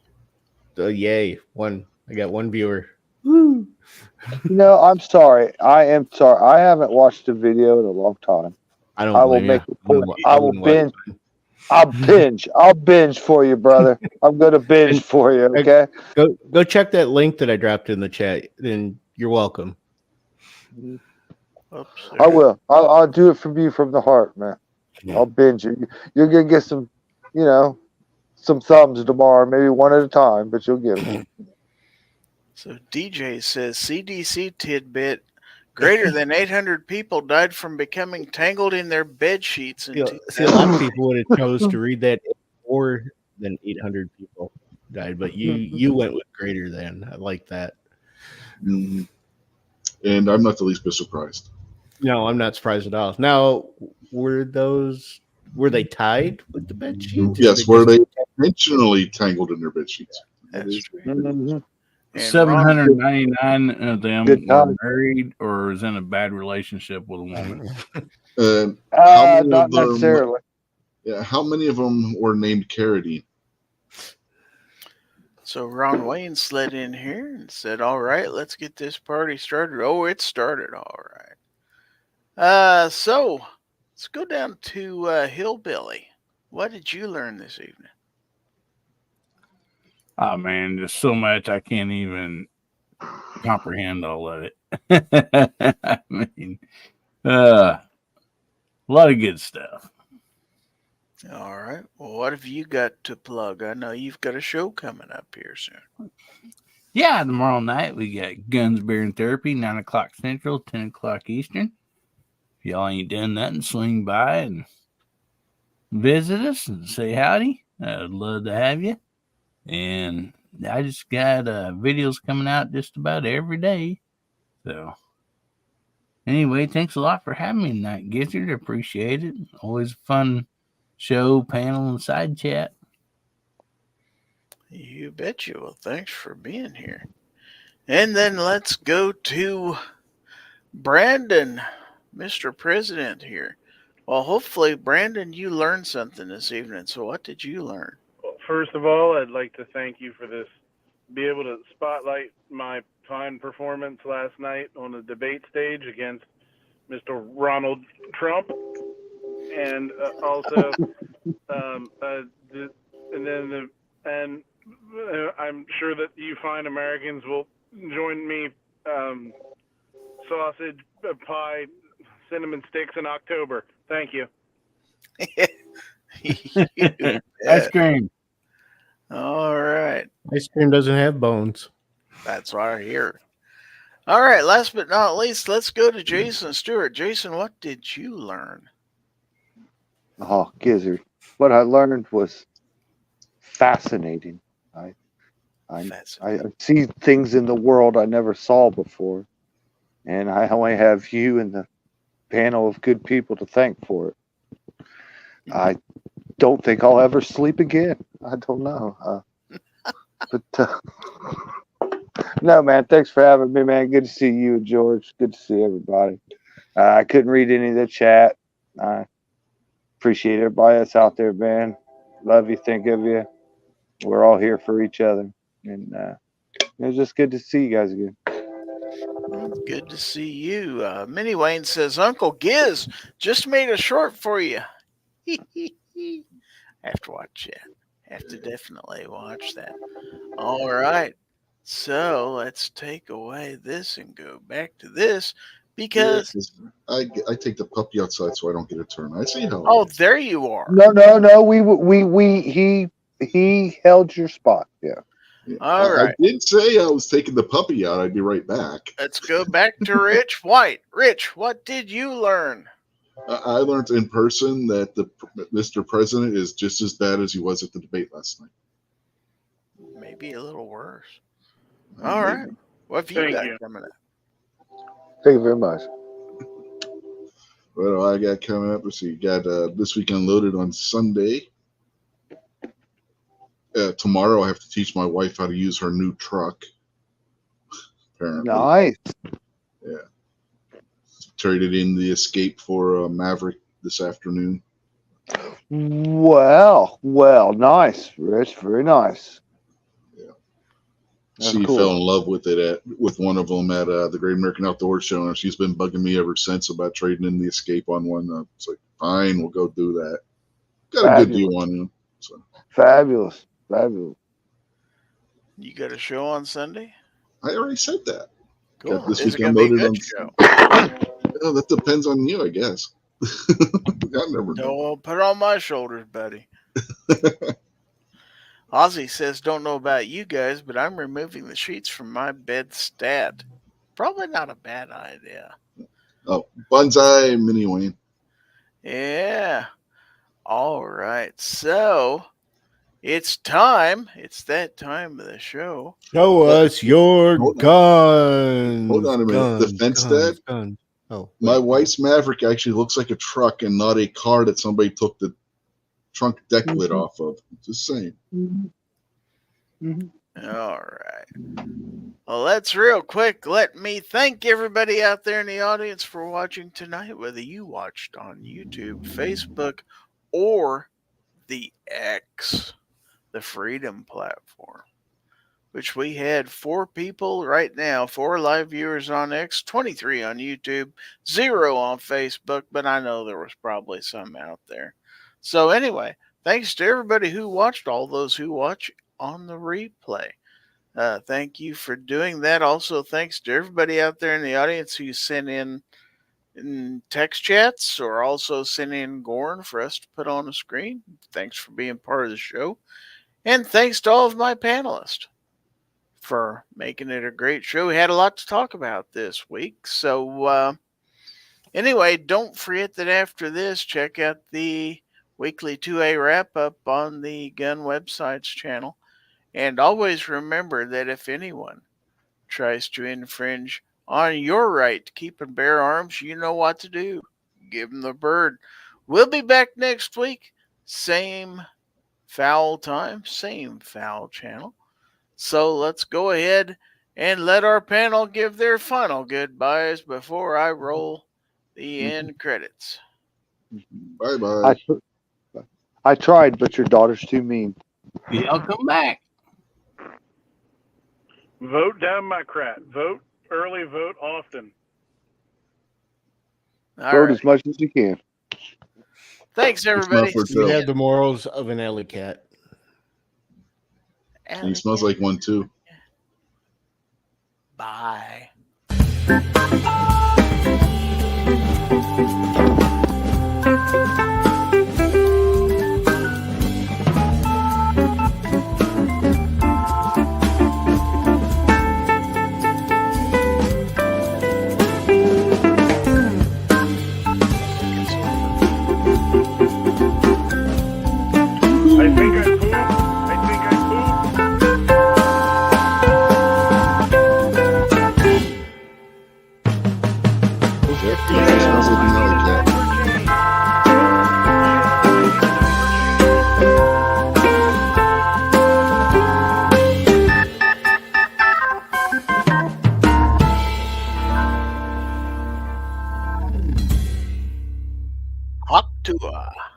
Yay! I got one viewer. No, I'm sorry. I am sorry. I haven't watched a video in a long time. I don't. I will blame make you. a point. I will wouldn't watch binge. I'll binge for you, brother. I'm gonna binge for you. Okay. Go check that link that I dropped in the chat. Then you're welcome. Oops, I will. I'll do it from you from the heart, man. I'll binge it. You're gonna get some, some thumbs tomorrow, maybe one at a time, but you'll get them. So DJ says CDC tidbit: greater than 800 people died from becoming tangled in their bed sheets. See, a lot of people would have chose to read that more than 800 people died, but you went with greater than. I like that. Mhm. And I'm not the least bit surprised. No, I'm not surprised at all. Now, were they tied with the bed sheets? Yes, were they intentionally tangled in their bed sheets? That's true. Mm-hmm. 799 of them Good were time. married or is in a bad relationship with a woman. How many Not of them? necessarily. Yeah, how many of them were named Carradine? So Ron Wayne slid in here and said, "All right, let's get this party started." Oh, it started. All right. So let's go down to Hillbilly. What did you learn this evening? Oh man, there's so much I can't even comprehend all of it. I mean, a lot of good stuff. All right. Well, what have you got to plug? I know you've got a show coming up here soon. Yeah, tomorrow night we got Guns, Beer, and Therapy, 9 o'clock Central, 10 o'clock Eastern. If y'all ain't done nothing, swing by and visit us and say howdy. I'd love to have you. And I just got videos coming out just about every day. So anyway, thanks a lot for having me tonight, Gizzard. Appreciate it. Always a fun show, panel, and side chat. You bet you. Well, thanks for being here. And then let's go to Brandon, Mr. President here. Well, hopefully, Brandon, you learned something this evening. So what did you learn? Well, first of all, I'd like to thank you for this, be able to spotlight my fine performance last night on the debate stage against Mr. Ronald Trump. And also, I'm sure that you fine Americans will join me sausage, pie, cinnamon sticks in October. Thank you. Ice cream. All right. Ice cream doesn't have bones. That's what I hear. All right. Last but not least, let's go to Jason Stewart. Jason, what did you learn? Oh, Gizzard. What I learned was fascinating. I Fascinating. see things in the world I never saw before, and I only have you and the panel of good people to thank for it. I don't think I'll ever sleep again. I don't know. But no, man, thanks for having me, man. Good to see you and George. Good to see everybody. I couldn't read any of the chat. I appreciate everybody that's out there, man. Love you, think of you. We're all here for each other. And it was just good to see you guys again. Good to see you. Minnie Wayne says, Uncle Giz just made a short for you. Have to watch it. Have to definitely watch that. All right. So let's take away this and go back to this because. I take the puppy outside so I don't get a turn. I see how. Oh, there you are. No. He held your spot. Yeah. All right. I did say I was taking the puppy out. I'd be right back. Let's go back to Rich White. Rich, what did you learn? I learned in person that the Mr. President is just as bad as he was at the debate last night. Maybe a little worse. All right. What have you got coming up? Thank you very much. What do I got coming up? Let's see. Got this weekend loaded on Sunday. Tomorrow I have to teach my wife how to use her new truck. Apparently. Nice. Yeah. Traded in the Escape for Maverick this afternoon. Well, nice, Rich. Very nice. Yeah. That's She cool. fell in love with it with one of them at the Great American Outdoor Show, and she's been bugging me ever since about trading in the Escape on one. It's like, fine, we'll go do that. Got a good deal on him. So. Fabulous. You got a show on Sunday? I already said that. Cool. Got this Is it weekend gonna be a loaded good on. show? Well, that depends on you, I guess. I never know. Don't put it on my shoulders, buddy. Ozzy says, don't know about you guys, but I'm removing the sheets from my bed stat. Probably not a bad idea. Oh, Bonsai Mini Wayne. Yeah. All right. So it's time. It's that time of the show. Show us your guns. Hold on a minute. The fence dad? Guns. Oh, my wife's Maverick actually looks like a truck and not a car that somebody took the trunk deck lid off of. Just saying. All right. Well, that's real quick. Let me thank everybody out there in the audience for watching tonight, whether you watched on YouTube, Facebook, or the X, the Freedom platform, which we had 4 people right now, 4 live viewers on X, 23 on YouTube, 0 on Facebook, but I know there was probably some out there. So anyway, thanks to everybody who watched, all those who watch on the replay. Thank you for doing that. Also, thanks to everybody out there in the audience who sent in text chats or also sent in Gorn for us to put on the screen. Thanks for being part of the show. And thanks to all of my panelists for making it a great show. We had a lot to talk about this week. So anyway, don't forget that after this, check out the weekly 2A wrap-up on the Gun Websites channel. And always remember that if anyone tries to infringe on your right to keep and bear arms, you know what to do. Give them the bird. We'll be back next week. Same foul time, same foul channel. So let's go ahead and let our panel give their final goodbyes before I roll the end credits. Bye-bye. I tried, but your daughter's too mean. I'll come back. Vote down my crap. Vote early, vote often. Vote as much as you can. Thanks, everybody. You have the morals of an alley cat. He smells like one, too. Bye. I think I pooped. I think Jeff. Sounds like you know Jeff. Hawk Tua.